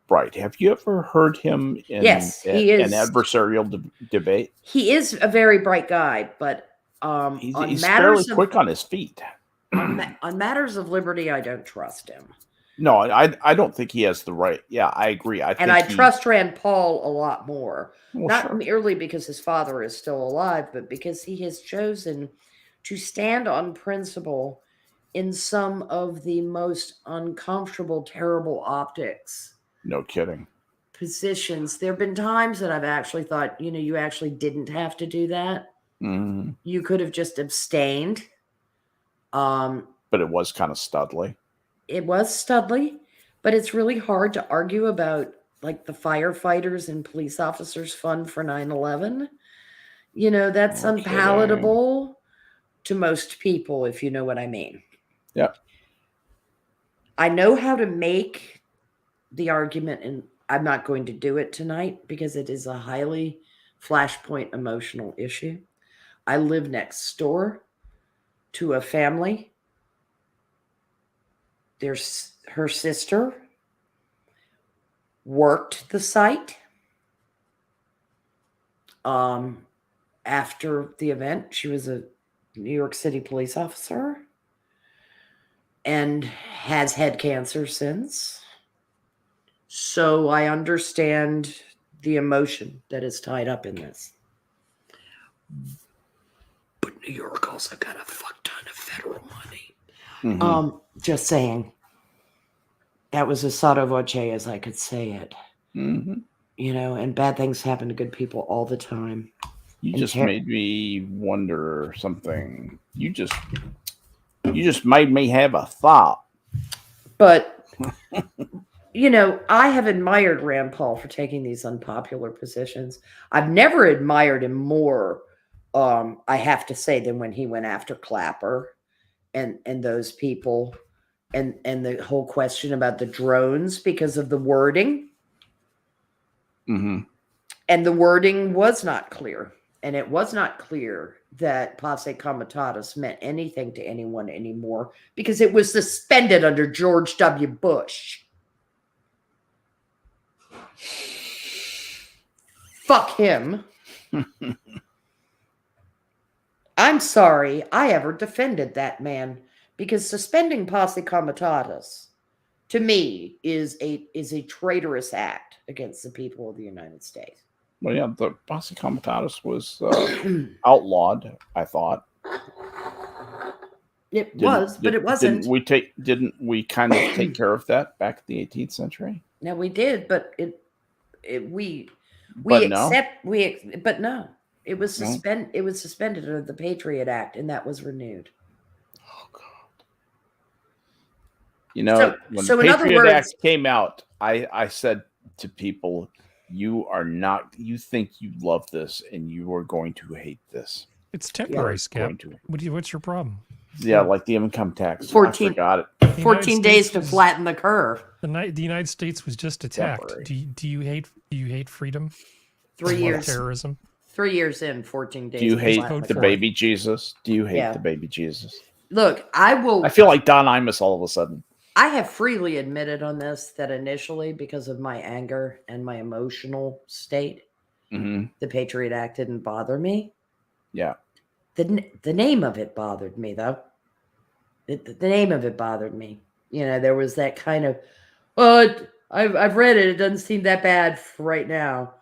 bright. Have you ever heard him in an adversarial debate? He is a very bright guy, but he's fairly quick on his feet. On matters of liberty, I don't trust him. No, I don't think he has the right. Yeah, I agree. I trust Rand Paul a lot more. Not merely because his father is still alive, but because he has chosen to stand on principle in some of the most uncomfortable, terrible optics. No kidding. Positions. There have been times that I've actually thought, you actually didn't have to do that. Mm-hmm. You could have just abstained. But it was kind of studly. It was studly, but it's really hard to argue about like the firefighters and police officers fund for 9/11. That's unpalatable to most people, if you know what I mean. Yeah. I know how to make the argument, and I'm not going to do it tonight because it is a highly flashpoint emotional issue. I live next door to a family. Her sister worked the site after the event. She was a New York City police officer and has had cancer since. So I understand the emotion that is tied up in this. But New York also got a fuck ton of federal money. Mm-hmm. Just saying. That was as sotto voce as I could say it. Mm-hmm. And bad things happen to good people all the time. You just made me wonder something. You just made me have a thought. But, I have admired Rand Paul for taking these unpopular positions. I've never admired him more, I have to say, than when he went after Clapper and those people and the whole question about the drones because of the wording. Mm-hmm. And the wording was not clear. And it was not clear that Posse Comitatus meant anything to anyone anymore because it was suspended under George W. Bush. Fuck him. I'm sorry I ever defended that man because suspending Posse Comitatus to me is a traitorous act against the people of the United States. Well, yeah, the Posse Comitatus was outlawed, I thought. It was, but it wasn't. Didn't we kind of take care of that back in the 18th century? No, we did, but no. It was suspended under the Patriot Act, and that was renewed. Oh God! When the Patriot Act came out, I said to people, you think you love this and you are going to hate this. It's temporary, Skep. What's your problem? Yeah, like the income tax. 14, I forgot it. 14 days to flatten the curve. The United States was just attacked. Do you hate freedom? 3 years. Terrorism. 3 years in, 14 days. Do you hate the baby Jesus? Do you hate the baby Jesus? Look, I feel like Don Imus all of a sudden. I have freely admitted on this that initially, because of my anger and my emotional state, the Patriot Act didn't bother me. Yeah. The name of it bothered me, though. The name of it bothered me. You know, there was that kind of, I've read it. It doesn't seem that bad for right now.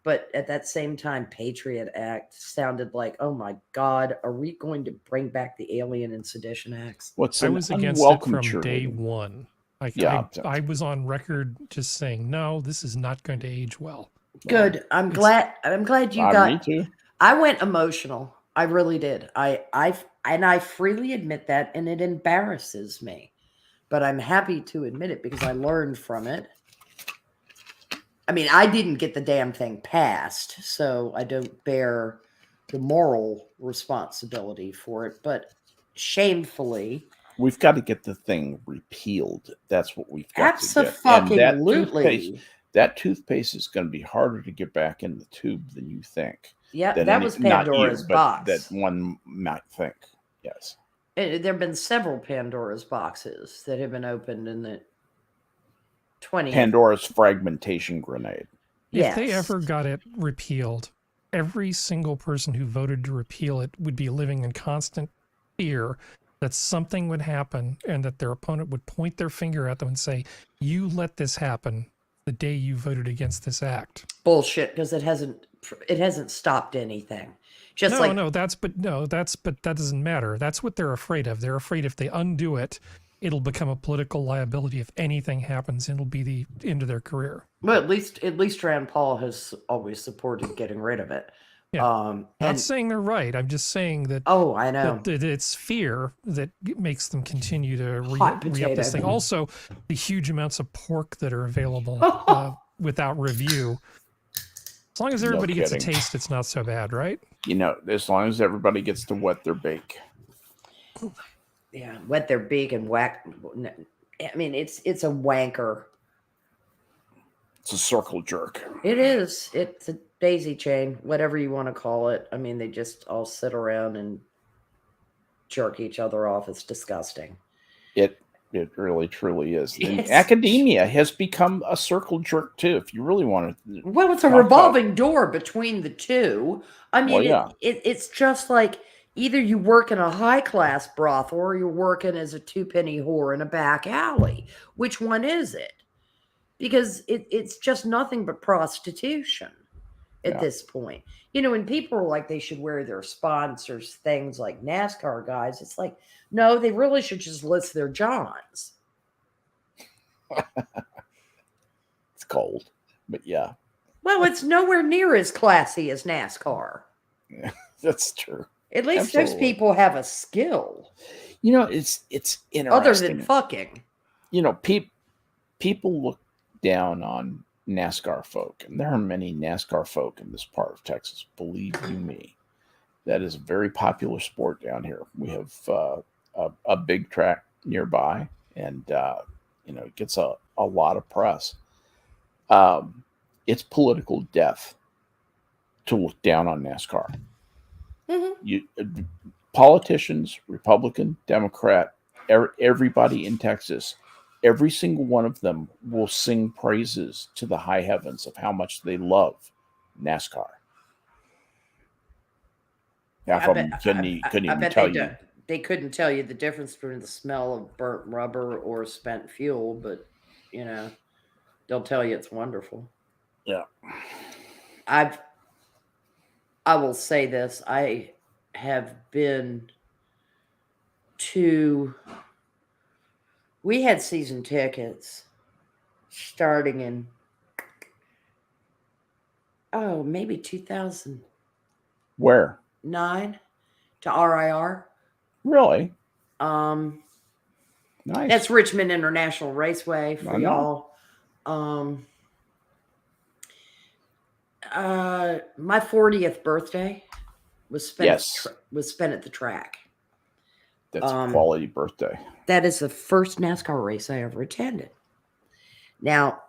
But at that same time, Patriot Act sounded like, oh my God, are we going to bring back the Alien and Sedition Acts? I was against it from day one. I was on record just saying, no, this is not going to age well. Good. I'm glad you got. Me too. I went emotional. I really did. I freely admit that, and it embarrasses me. But I'm happy to admit it because I learned from it. I mean, I didn't get the damn thing passed, so I don't bear the moral responsibility for it. But shamefully, we've got to get the thing repealed. That's what we've got to get. Absolutely. That toothpaste is going to be harder to get back in the tube than you think. Yeah, that was Pandora's box. That one might think. Yes. There have been several Pandora's boxes that have been opened in the 20th. Pandora's fragmentation grenade. If they ever got it repealed, every single person who voted to repeal it would be living in constant fear that something would happen and that their opponent would point their finger at them and say, you let this happen the day you voted against this act. Bullshit, because it hasn't stopped anything. But that doesn't matter. That's what they're afraid of. They're afraid if they undo it, it'll become a political liability. If anything happens, it'll be the end of their career. Well, at least Rand Paul has always supported getting rid of it. Yeah. Not saying they're right. I'm just saying that. Oh, I know. That it's fear that makes them continue to re-up this thing. Also, the huge amounts of pork that are available without review. As long as everybody gets a taste, it's not so bad, right? You know, as long as everybody gets to wet their beak. Yeah, wet their beak and whack. I mean, it's a wanker. It's a circle jerk. It is. It's a daisy chain, whatever you want to call it. I mean, they just all sit around and jerk each other off. It's disgusting. It really, truly is. And academia has become a circle jerk, too, if you really want to. Well, it's a revolving door between the two. I mean, it's just like either you work in a high-class brothel or you're working as a two-penny whore in a back alley. Which one is it? Because it's just nothing but prostitution at this point. You know, and people are like, they should wear their sponsors things like NASCAR guys. It's like, no, they really should just list their Johns. It's cold, but yeah. Well, it's nowhere near as classy as NASCAR. Yeah, that's true. At least those people have a skill. You know, it's interesting. Other than fucking. You know, people look down on NASCAR folk, and there are many NASCAR folk in this part of Texas. Believe you me, that is a very popular sport down here. We have a big track nearby, and you know, it gets a lot of press. It's political death to look down on NASCAR. Mm-hmm. Politicians, Republican, Democrat, everybody in Texas, every single one of them will sing praises to the high heavens of how much they love NASCAR. Half of them couldn't even tell you. They couldn't tell you the difference between the smell of burnt rubber or spent fuel, but, you know, they'll tell you it's wonderful. Yeah. I will say this. I have been to... We had season tickets starting in, maybe 2009. Where? To RIR. Really? Nice. That's Richmond International Raceway for y'all. My 40th birthday was spent at the track. That's a quality birthday. That is the first NASCAR race I ever attended. Now,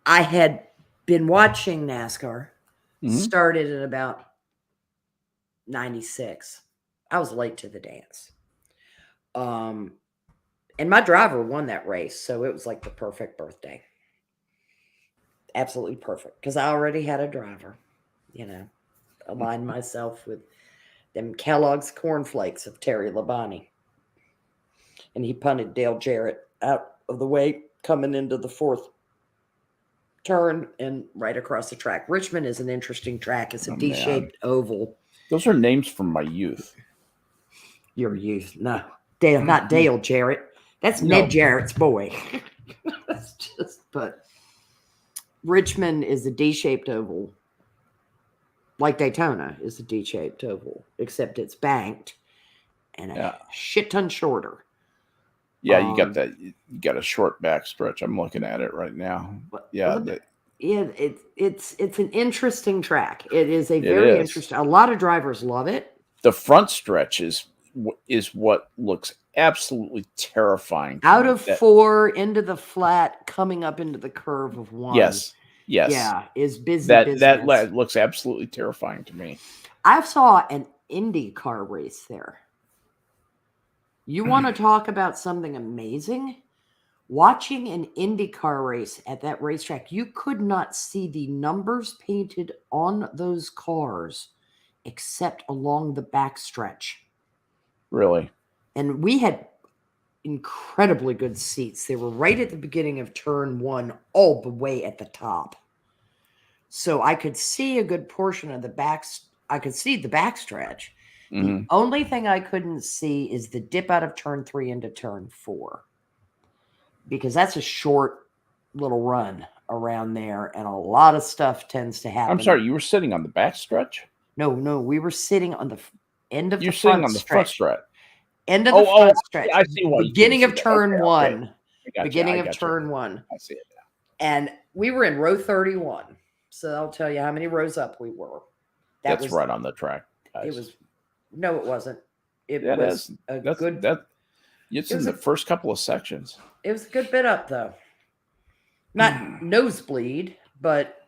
I had been watching NASCAR, started in about 96. I was late to the dance. And my driver won that race, so it was like the perfect birthday. Absolutely perfect, because I already had a driver, aligned myself with them Kellogg's cornflakes of Terry Labonte. And he punted Dale Jarrett out of the way coming into the fourth turn and right across the track. Richmond is an interesting track. It's a D-shaped oval. Those are names from my youth. Your youth. No. Dale, not Dale Jarrett. That's Ned Jarrett's boy. But Richmond is a D-shaped oval. Like Daytona is a D-shaped oval, except it's banked and a shit ton shorter. Yeah, you got that. You got a short back stretch. I'm looking at it right now. Yeah, it's an interesting track. It is a very interesting. A lot of drivers love it. The front stretch is what looks absolutely terrifying. Out of 4 into the flat, coming up into the curve of 1. Yes. Yeah, is busy. That looks absolutely terrifying to me. I saw an Indy car race there. You want to talk about something amazing? Watching an IndyCar race at that racetrack, you could not see the numbers painted on those cars except along the backstretch. Really? And we had incredibly good seats. They were right at the beginning of turn 1, all the way at the top. So I could see a good portion of the back. I could see the backstretch. The only thing I couldn't see is the dip out of turn 3 into turn 4. Because that's a short little run around there, and a lot of stuff tends to happen. I'm sorry, you were sitting on the back stretch? No, we were sitting on the end of You're the front sitting on the front stretch. End of the front stretch. I see what beginning of turn 1. Beginning of turn turn 1. I see it now. And we were in row 31. So I'll tell you how many rows up we were. That's right on the track, guys. It was. No, it wasn't. It's in the first couple of sections. It was a good bit up, though. Not nosebleed, but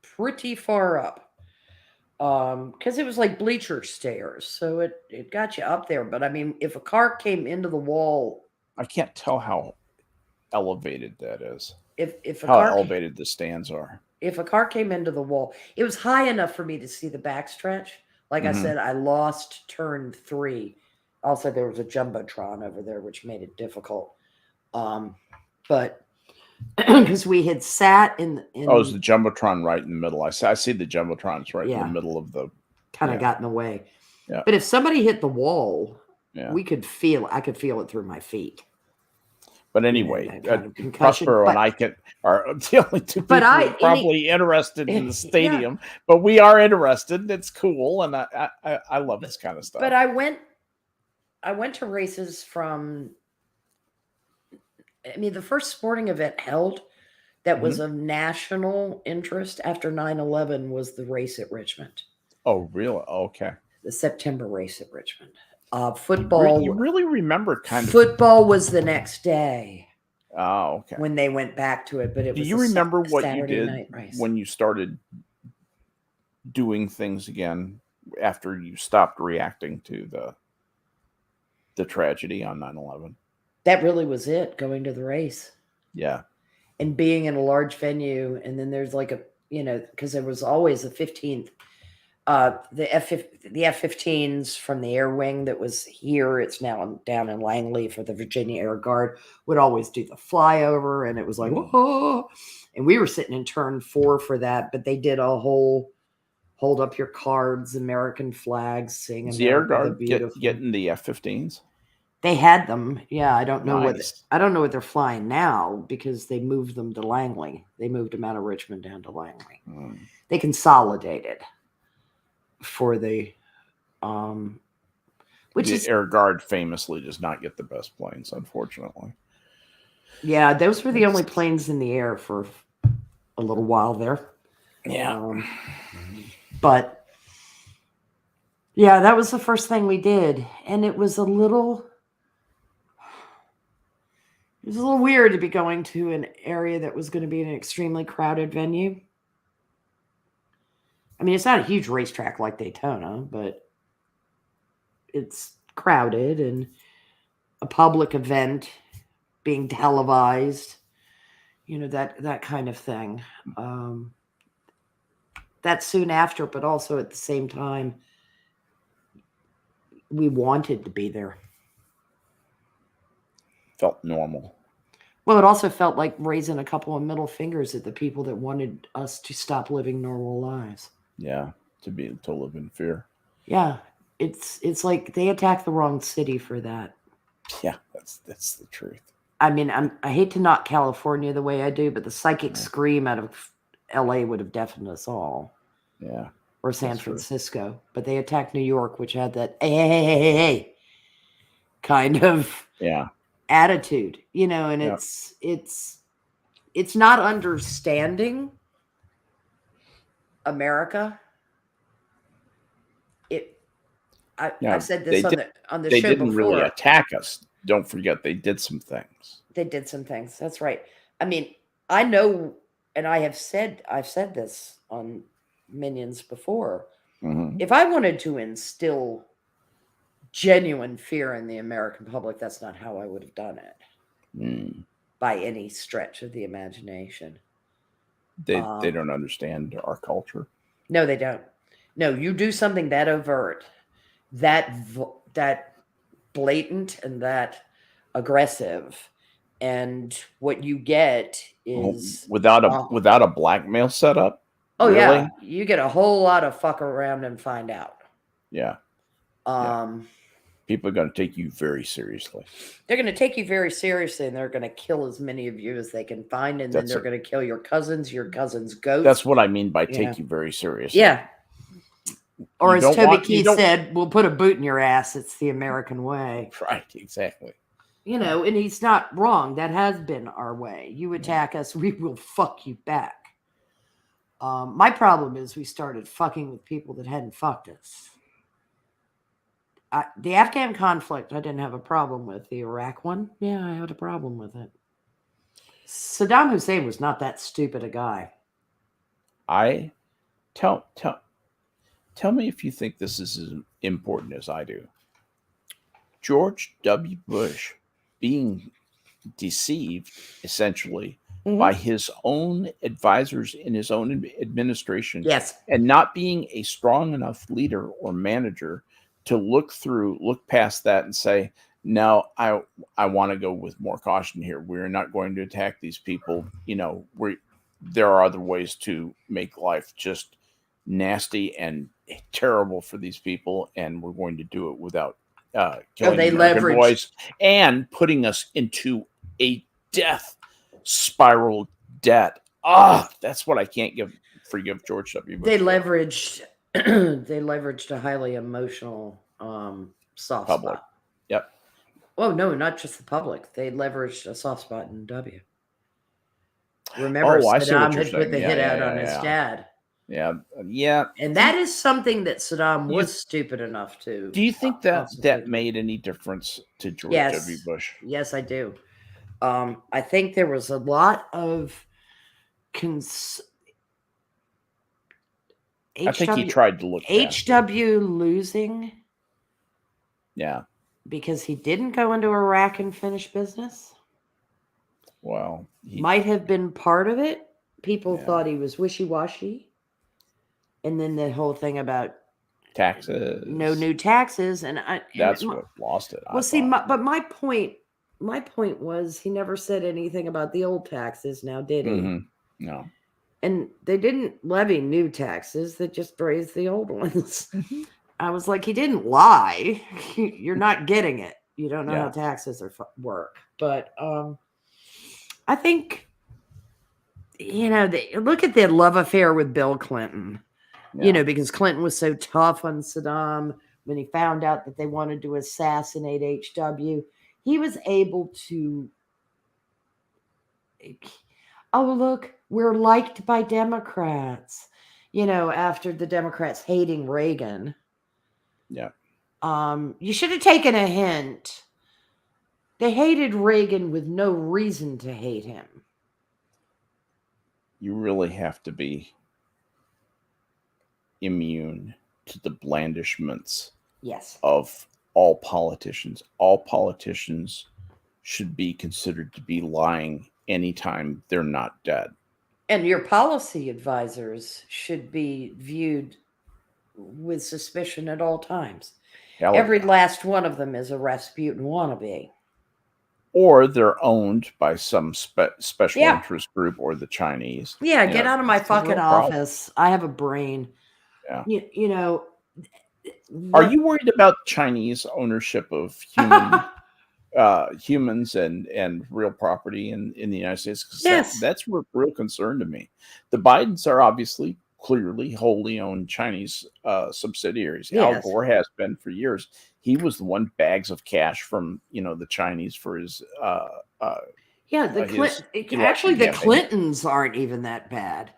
pretty far up. Because it was like bleacher stairs, so it got you up there. But I mean, if a car came into the wall, I can't tell how elevated that is. How elevated the stands are. If a car came into the wall, it was high enough for me to see the backstretch. Like I said, I lost turn 3. Also, there was a Jumbotron over there, which made it difficult. But because we had sat in it was the Jumbotron right in the middle. I see the Jumbotrons right in the middle of the. Kind of got in the way. Yeah. But if somebody hit the wall, I could feel it through my feet. But anyway, Prospero and I are the only two people probably interested in the stadium. But we are interested. It's cool, and I love this kind of stuff. But I went to races from. I mean, the first sporting event held that was of national interest after 9/11 was the race at Richmond. Oh, really? Okay. The September race at Richmond. Football. You really remember football was the next day. Oh, okay. When they went back to it, but it was. Do you remember what Saturday you night race. When you started doing things again after you stopped reacting to the tragedy on 9/11? That really was it. Going to the race. Yeah. And being in a large venue, and then there's like because there was always a 15th. The F-15s from the Air Wing that was here, it's now down in Langley for the Virginia Air Guard, would always do the flyover, and it was like, whoa. And we were sitting in turn 4 for that, but they did a whole hold up your cards, American flags, sing. Is the Air Guard getting the F-15s? They had them. Yeah, I don't know nice. I don't know what they're flying now because they moved them to Langley. They moved them out of Richmond down to Langley. They consolidated. For the Air Guard famously does not get the best planes, unfortunately. Yeah, those were the only planes in the air for a little while there. Yeah. But Yeah, that was the first thing we did. And it was a little weird to be going to an area that was going to be an extremely crowded venue. I mean, it's not a huge racetrack like Daytona, but it's crowded and a public event being televised, that kind of thing. That's soon after, but also at the same time, we wanted to be there. Felt normal. Well, it also felt like raising a couple of middle fingers at the people that wanted us to stop living normal lives. Yeah, to live in fear. Yeah, it's like they attacked the wrong city for that. Yeah, that's the truth. I mean, I hate to knock California the way I do, but the psychic scream out of LA would have deafened us all. Yeah. Or San Francisco. True. But they attacked New York, which had that hey kind of attitude, and it's not understanding America. I've said this on the show before. They didn't really attack us. Don't forget, they did some things. They did some things. That's right. I mean, I know, and I've said this on Minions before. Mm-hmm. If I wanted to instill genuine fear in the American public, that's not how I would have done it. By any stretch of the imagination. They don't understand our culture. No, they don't. No, you do something that overt, that blatant and that aggressive, and what you get is without a blackmail setup. Oh really? Yeah, you get a whole lot of fuck around and find out. Yeah. People are going to take you very seriously. They're going to take you very seriously, and they're going to kill as many of you as they can find, and then they're going to kill your cousin's goats. That's what I mean by take you very seriously. Yeah. Or as Toby Keith said, we'll put a boot in your ass. It's the American way. Right, exactly. And he's not wrong. That has been our way. You attack us, we will fuck you back. My problem is we started fucking with people that hadn't fucked us. The Afghan conflict, I didn't have a problem with. The Iraq one, yeah, I had a problem with it. Saddam Hussein was not that stupid a guy. Tell me if you think this is as important as I do. George W. Bush being deceived, essentially, by his own advisors in his own administration. Yes. And not being a strong enough leader or manager to look past that and say, no, I want to go with more caution here. We're not going to attack these people. There are other ways to make life just nasty and terrible for these people, and we're going to do it without killing American boys and putting us into a death spiral debt. That's what I can't forgive George W. Bush. They leveraged a highly emotional soft public spot. Yep. Oh no, not just the public. They leveraged a soft spot in W. Remember, Saddam had put the hit out on his dad. Yeah. And that is something that Saddam was stupid enough to. Do you think that made any difference to George W. Bush? Yes, I do. I think there was a lot of I think he tried to look HW losing. Yeah. Because he didn't go into Iraq and finish business. Well, might have been part of it. People thought he was wishy-washy. And then the whole thing about taxes, no new taxes, that's what lost it. But my point was he never said anything about the old taxes. Now did he? Mm-hmm. No. And they didn't levy new taxes; they just raised the old ones. I was like, he didn't lie. You're not getting it. You don't know how taxes work. But I think look at the love affair with Bill Clinton. Because Clinton was so tough on Saddam when he found out that they wanted to assassinate HW. He was able to, look, we're liked by Democrats. After the Democrats hating Reagan, Yeah. You should have taken a hint. They hated Reagan with no reason to hate him. You really have to be immune to the blandishments of all politicians. All politicians should be considered to be lying anytime they're not dead. And your policy advisors should be viewed with suspicion at all times. Every last one of them is a Rasputin wannabe. Or they're owned by some special interest group or the Chinese. Yeah, get out of my fucking office. I have a brain. Yeah. You know. Are you worried about Chinese ownership of humans and real property in the United States? Because that's a real concern to me. The Bidens are obviously clearly wholly owned Chinese subsidiaries. Yes. Al Gore has been for years. He was the one bags of cash from the Chinese for his the Clintons aren't even that bad.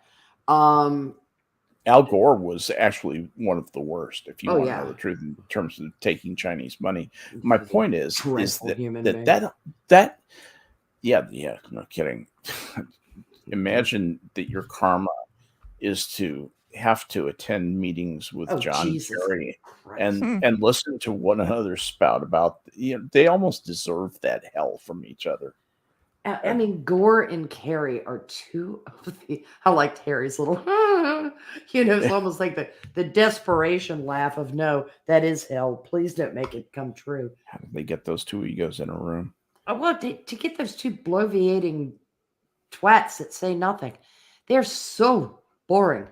Al Gore was actually one of the worst, if you want to know the truth, in terms of taking Chinese money. My point is that no kidding. Imagine that your karma is to have to attend meetings with John Kerry and listen to one another spout about, they almost deserve that hell from each other. I mean, Gore and Kerry are two of the. I liked Harry's little, it's almost like the desperation laugh of, no, that is hell. Please don't make it come true. How did they get those two egos in a room? Well, to get those two bloviating twats that say nothing. They're so boring.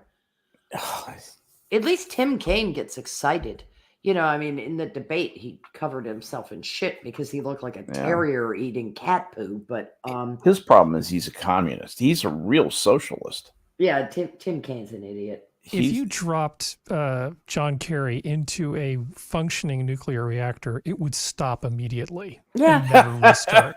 At least Tim Kaine gets excited. In the debate, he covered himself in shit because he looked like a terrier eating cat poo. But his problem is he's a communist. He's a real socialist. Yeah, Tim Kaine's an idiot. If you dropped John Kerry into a functioning nuclear reactor, it would stop immediately. Yeah, and never restart.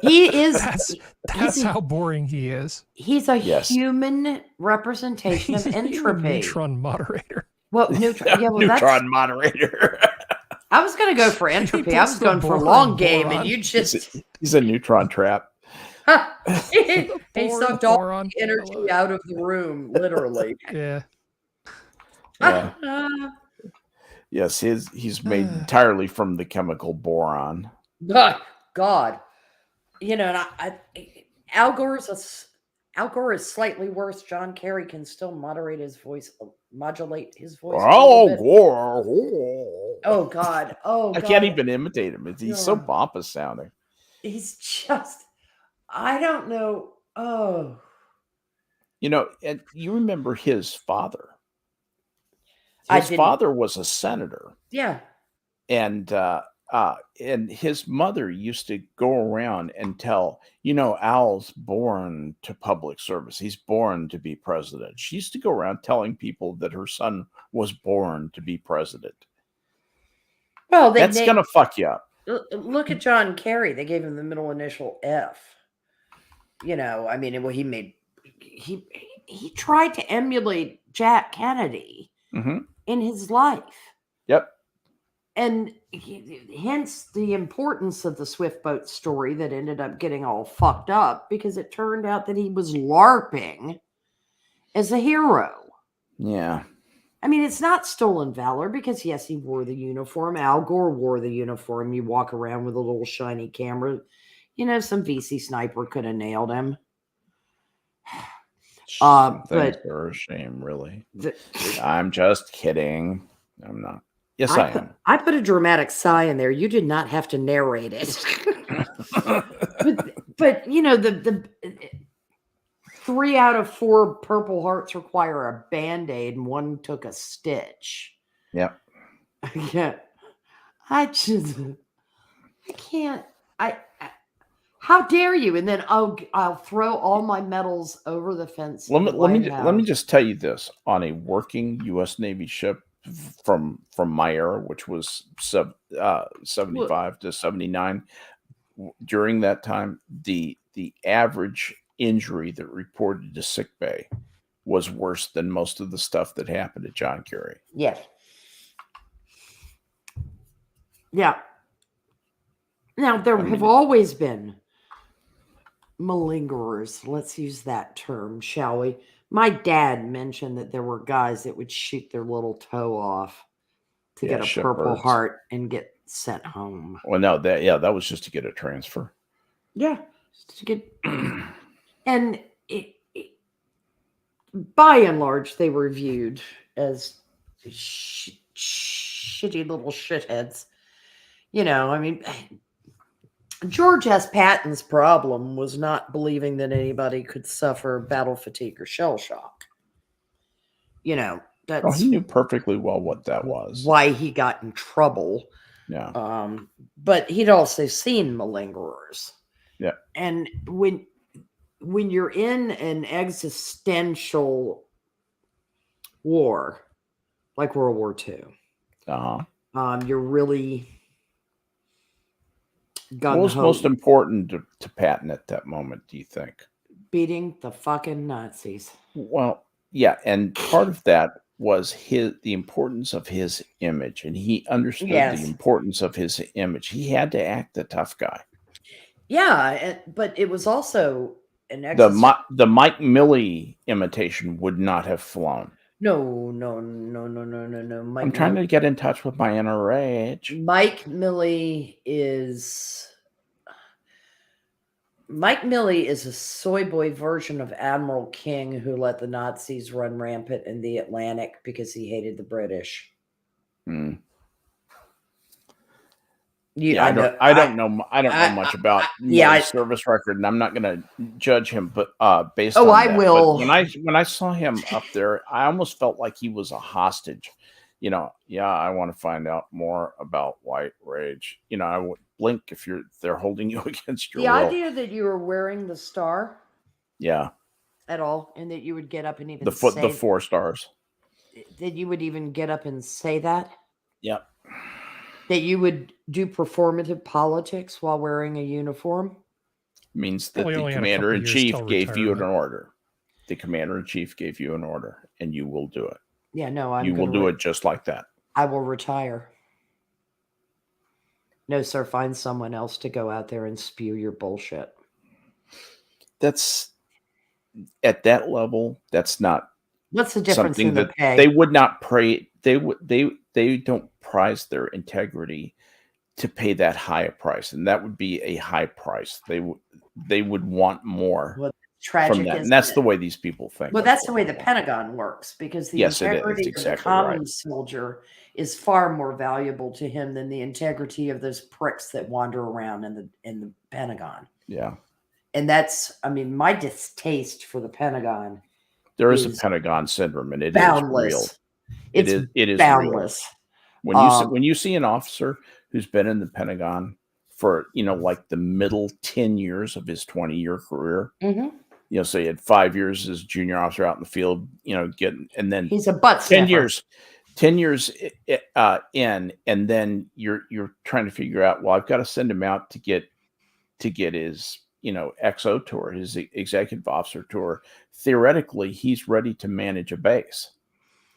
He is. That's how boring he is. He's a human representation of entropy. Neutron moderator. Well, neutron moderator. I was going to go for entropy. I was going for long game, and you just. He's a neutron trap. He sucked all the energy out of the room, literally. Yeah. Yes, he's made entirely from the chemical boron. God. Al Gore is slightly worse. John Kerry can still modulate his voice. Oh, Gore. Oh, God. I can't even imitate him. He's so pompous sounding. He's just, I don't know. Oh. And you remember his father. His father was a senator. Yeah. And his mother used to go around and tell, Al's born to public service. He's born to be president. She used to go around telling people that her son was born to be president. Well, that's going to fuck you up. Look at John Kerry. They gave him the middle initial F. He tried to emulate Jack Kennedy in his life. Yep. And hence the importance of the Swift Boat story that ended up getting all fucked up, because it turned out that he was LARPing as a hero. Yeah. It's not stolen valor, because yes, he wore the uniform. Al Gore wore the uniform. You walk around with a little shiny camera. Some VC sniper could have nailed him. But are a shame, really. I'm just kidding. I'm not. Yes, I am. I put a dramatic sigh in there. You did not have to narrate it. but the 3 out of 4 Purple Hearts require a Band-Aid, and 1 took a stitch. Yep. Yeah. I can't. How dare you? And then I'll throw all my medals over the fence. Let me just tell you this: on a working U.S. Navy ship from my era, which was 75 to 79, during that time, the average injury that reported to sickbay was worse than most of the stuff that happened to John Kerry. Yes. Yeah. Now, there have always been malingerers. Let's use that term, shall we? My dad mentioned that there were guys that would shoot their little toe off to get a Purple Heart and get sent home. Well, no, that was just to get a transfer. Yeah, to get, and by and large, they were viewed as shitty little shitheads. You know, I mean, George S. Patton's problem was not believing that anybody could suffer battle fatigue or shell shock. You know, that's he knew perfectly well what that was. Why he got in trouble. Yeah. But he'd also seen malingerers. Yeah. And when you're in an existential war, like World War II, you're really what was most important to Patton at that moment, do you think? Beating the fucking Nazis. Well, yeah, and part of that was the importance of his image, and he understood the importance of his image. He had to act the tough guy. Yeah, but it was also the Mike Milley imitation would not have flown. No. I'm trying to get in touch with my NRH. Mike Milley is a soy boy version of Admiral King who let the Nazis run rampant in the Atlantic because he hated the British. I don't know much about Milley's service record, and I'm not going to judge him, but based on that. Will. But when I saw him up there, I almost felt like he was a hostage. You know, I want to find out more about White Rage. You know, I would blink if they're holding you against your will. The idea that you were wearing the star, at all, and that you would get up and even the 4 stars, that you would even get up and say that. Yep. That you would do performative politics while wearing a uniform means that the commander-in-chief gave you an order. The commander-in-chief gave you an order, and you will do it. Yeah, no, you will do it just like that. I will retire. No, sir, find someone else to go out there and spew your bullshit. That's at that level. That's not. What's the difference in the pay? They would not pray. They don't prize their integrity to pay that high a price, and that would be a high price. They would want more. Well, tragic, from that, and that's the way these people think. Well, that's the way the Pentagon works, because the integrity of the common soldier is far more valuable to him than the integrity of those pricks that wander around in the Pentagon. Yeah, and that's, I mean, my distaste for the Pentagon. There is a Pentagon syndrome, and it boundless. Is real. It is boundless. Real. When you see an officer who's been in the Pentagon for, like the middle 10 years of his 20-year career, so he had 5 years as a junior officer out in the field, and then he's a butt 10 years in, and then you're trying to figure out, well, I've got to send him out to get his, XO tour, his executive officer tour. Theoretically, he's ready to manage a base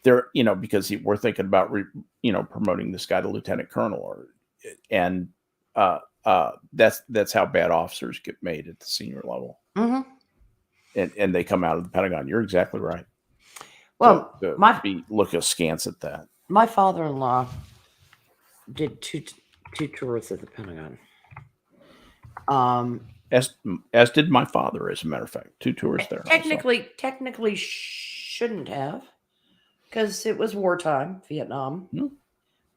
there, because we're thinking about, promoting this guy to lieutenant colonel, and that's how bad officers get made at the senior level. And they come out of the Pentagon. You're exactly right. Well, look askance at that. My father-in-law did two tours at the Pentagon. As did my father, as a matter of fact, 2 tours there. Technically shouldn't have, because it was wartime, Vietnam.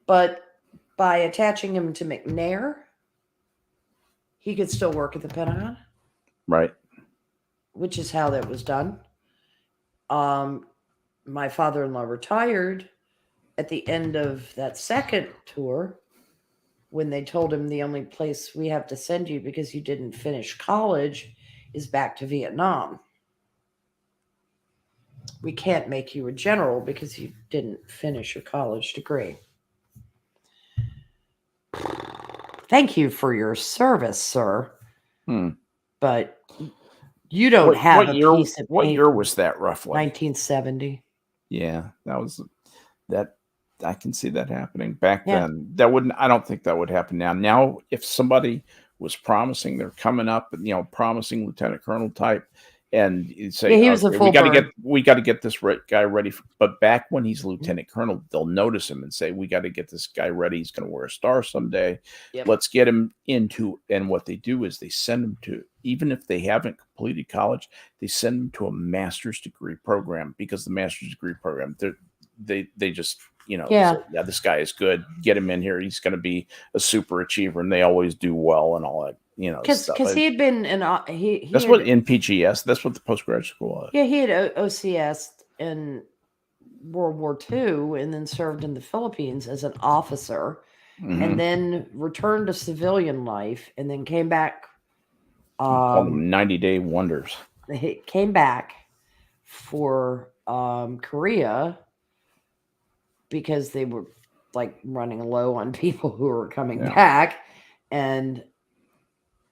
But by attaching him to McNair, he could still work at the Pentagon. Right. Which is how that was done. My father-in-law retired at the end of that second tour, when they told him the only place we have to send you because you didn't finish college is back to Vietnam. We can't make you a general because you didn't finish your college degree. Thank you for your service, sir. But you don't have a piece of paper. What year was that, roughly? 1970. Yeah, that I can see that happening. Back then, I don't think that would happen now. Now, if somebody was promising they're coming up and, promising lieutenant colonel type, and you say, he was a full we got to get this guy ready. But back when he's lieutenant colonel, they'll notice him and say, we got to get this guy ready. He's going to wear a star someday. Yep. Let's get him into, and what they do is they send him to, even if they haven't completed college, they send him to a master's degree program, because the master's degree program, they just, say, this guy is good. Get him in here. He's going to be a super achiever, and they always do well and all that. Because he had been that's what in PGS. That's what the postgraduate school was. Yeah, he had OCS in World War II, and then served in the Philippines as an officer, and then returned to civilian life, and then came back. 90-day wonders. He came back for Korea, because they were like running low on people who were coming back, and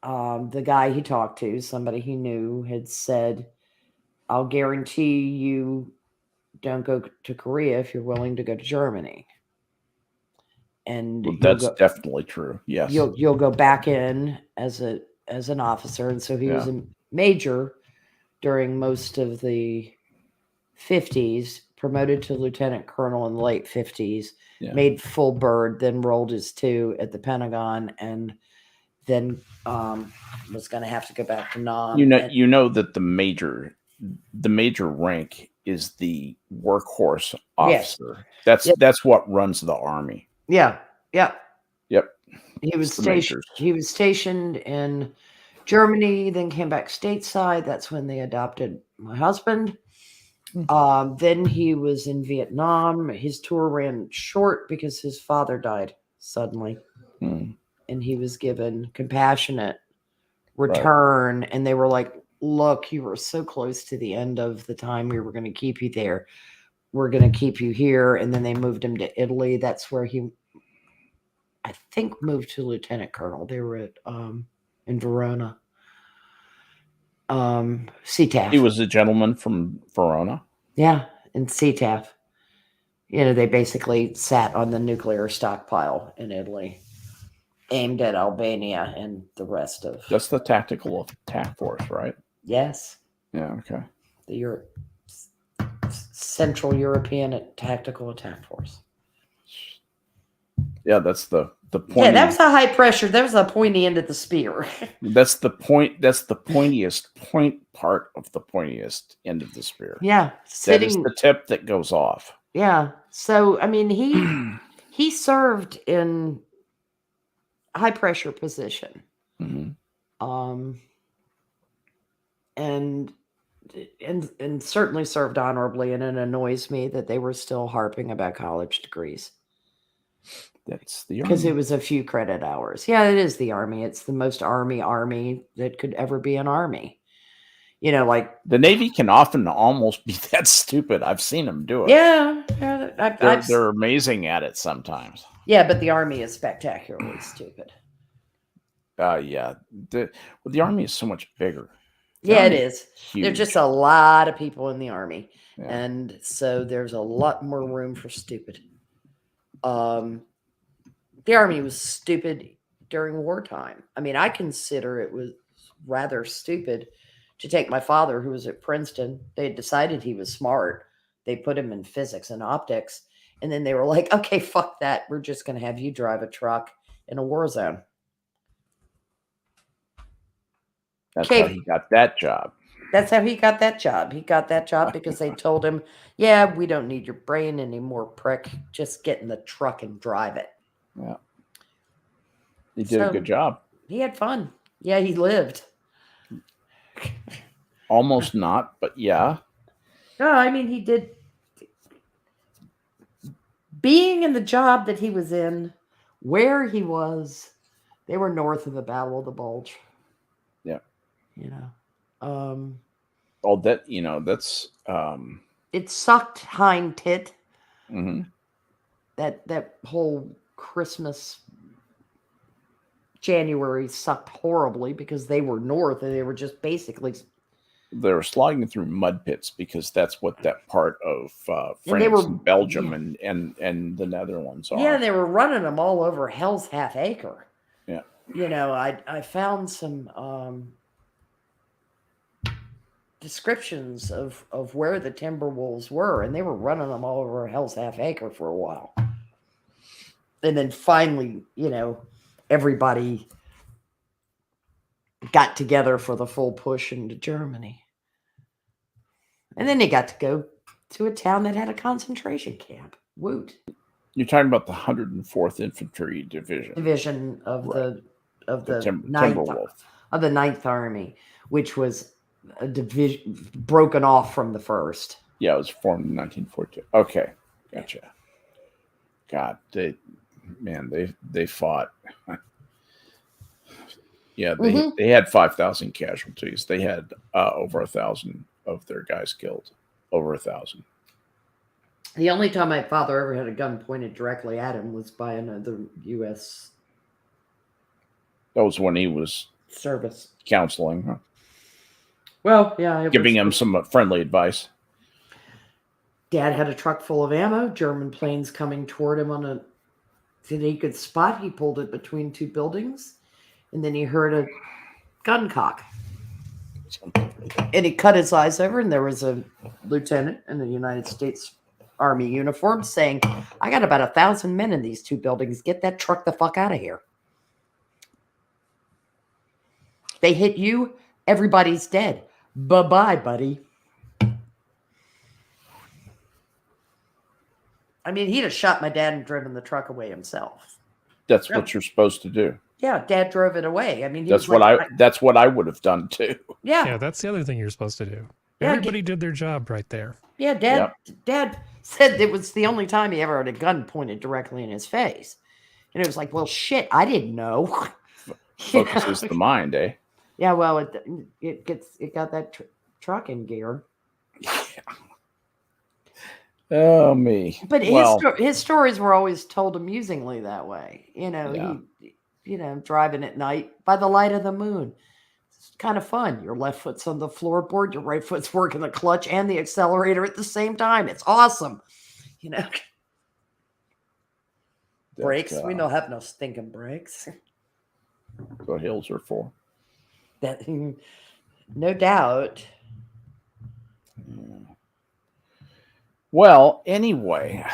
the guy he talked to, somebody he knew, had said, I'll guarantee you don't go to Korea if you're willing to go to Germany. And that's definitely true. Yes. You'll go back in as an officer. And so he was a major during most of the 50s, promoted to lieutenant colonel in the late 50s, made full bird, then rolled his 2 at the Pentagon, and then was going to have to go back to Nam. You know that the major rank is the workhorse officer. Yes. That's what runs the Army. Yeah. Yep. He was stationed in Germany, then came back stateside. That's when they adopted my husband. Then he was in Vietnam. His tour ran short because his father died suddenly. And he was given compassionate return. Right. And they were like, look, you were so close to the end of the time we were going to keep you there. We're going to keep you here. And then they moved him to Italy. That's where he, I think, moved to lieutenant colonel. They were at in Verona. CTAF. He was a gentleman from Verona. Yeah, in CTAF. They basically sat on the nuclear stockpile in Italy, aimed at Albania and the rest of. That's the tactical attack force, right? Yes. Yeah. Okay. The Central European Tactical Attack Force. Yeah, that's the point. Yeah, that was a high pressure. That was the pointy end of the spear. That's the point. That's the pointiest part of the pointiest end of the spear. Yeah, that is the tip that goes off. Yeah. So I mean, he served in high pressure position, and certainly served honorably. And it annoys me that they were still harping about college degrees. That's the Army. Because it was a few credit hours. Yeah, it is the Army. It's the most Army that could ever be an Army. Like the Navy can often almost be that stupid. I've seen them do it. Yeah, they're amazing at it sometimes. Yeah, but the Army is spectacularly stupid. Yeah. The Army is so much bigger. It is. Huge. There's just a lot of people in the Army, and so there's a lot more room for stupid. The Army was stupid during wartime. I mean, I consider it was rather stupid to take my father, who was at Princeton. They had decided he was smart. They put him in physics and optics. And then they were like, okay, fuck that. We're just going to have you drive a truck in a war zone. That's how he got that job. That's how he got that job. He got that job because they told him, yeah, we don't need your brain anymore, prick. Just get in the truck and drive it. Yeah. He did a good job. He had fun. Yeah, he lived. Almost not, but yeah. No, I mean, he did. Being in the job that he was in, where he was, they were north of the Battle of the Bulge. Yeah. That's it sucked hind tit. That whole Christmas January sucked horribly because they were north and they were just basically they were slogging through mud pits because that's what that part of France and Belgium and the Netherlands are. Yeah, they were running them all over Hell's Half Acre. Yeah. I found some descriptions of where the Timberwolves were, and they were running them all over Hell's Half Acre for a while. And then finally, everybody got together for the full push into Germany. And then they got to go to a town that had a concentration camp. Woot. You're talking about the 104th Infantry Division of right. the Timberwolf of the 9th Army, which was a division broken off from the 1st. Yeah, it was formed in 1942. Okay, gotcha. God, they fought. Yeah, they had 5,000 casualties. They had over 1,000 of their guys killed. Over 1,000. The only time my father ever had a gun pointed directly at him was by another U.S. That was when he was service counseling, huh? Well, yeah. Giving him some friendly advice. Dad had a truck full of ammo, German planes coming toward him that he could spot. He pulled it between two buildings, and then he heard a gun cock. And he cut his eyes over, and there was a lieutenant in the United States Army uniform saying, I got about 1,000 men in these two buildings. Get that truck the fuck out of here. They hit you, everybody's dead. Bye-bye, buddy. I mean, he'd have shot my dad and driven the truck away himself. That's what you're supposed to do. Yeah, Dad drove it away. I mean, that's what I would have done too. Yeah, that's the other thing you're supposed to do. Everybody did their job right there. Yeah, Dad said it was the only time he ever had a gun pointed directly in his face, and it was like, well, shit, I didn't know. Focuses the mind, eh? Yeah, well, it got that truck in gear. Oh me! But his stories were always told amusingly that way. He driving at night by the light of the moon. It's kind of fun. Your left foot's on the floorboard, your right foot's working the clutch and the accelerator at the same time. It's awesome. Brakes. We don't have no stinking brakes. The hills are for. That, no doubt. Yeah. Well, anyway,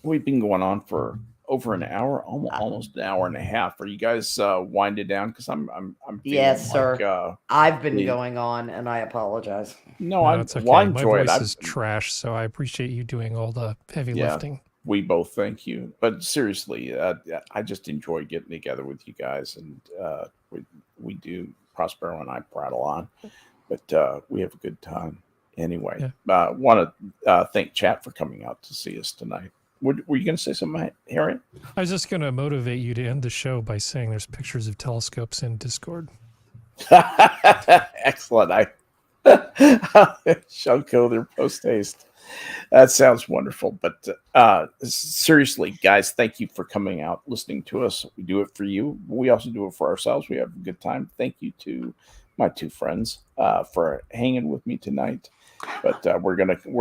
we've been going on for over an hour, almost an hour and a half. Are you guys winding down? Because I'm yes, sir. I've been going on, and I apologize. No, it's okay. My voice is trash, so I appreciate you doing all the heavy lifting. We both thank you. But seriously, I just enjoy getting together with you guys, and we do. Prospero and I prattle on, but we have a good time. Anyway, want to thank chat for coming out to see us tonight. Were you going to say something, Harry? I was just going to motivate you to end the show by saying there's pictures of telescopes in Discord. Excellent. I shall go there post haste. That sounds wonderful. But seriously, guys, thank you for coming out, listening to us. We do it for you. We also do it for ourselves. We have a good time. Thank you to my two friends for hanging with me tonight. But we're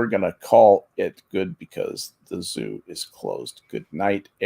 gonna call it good because the zoo is closed. Good night.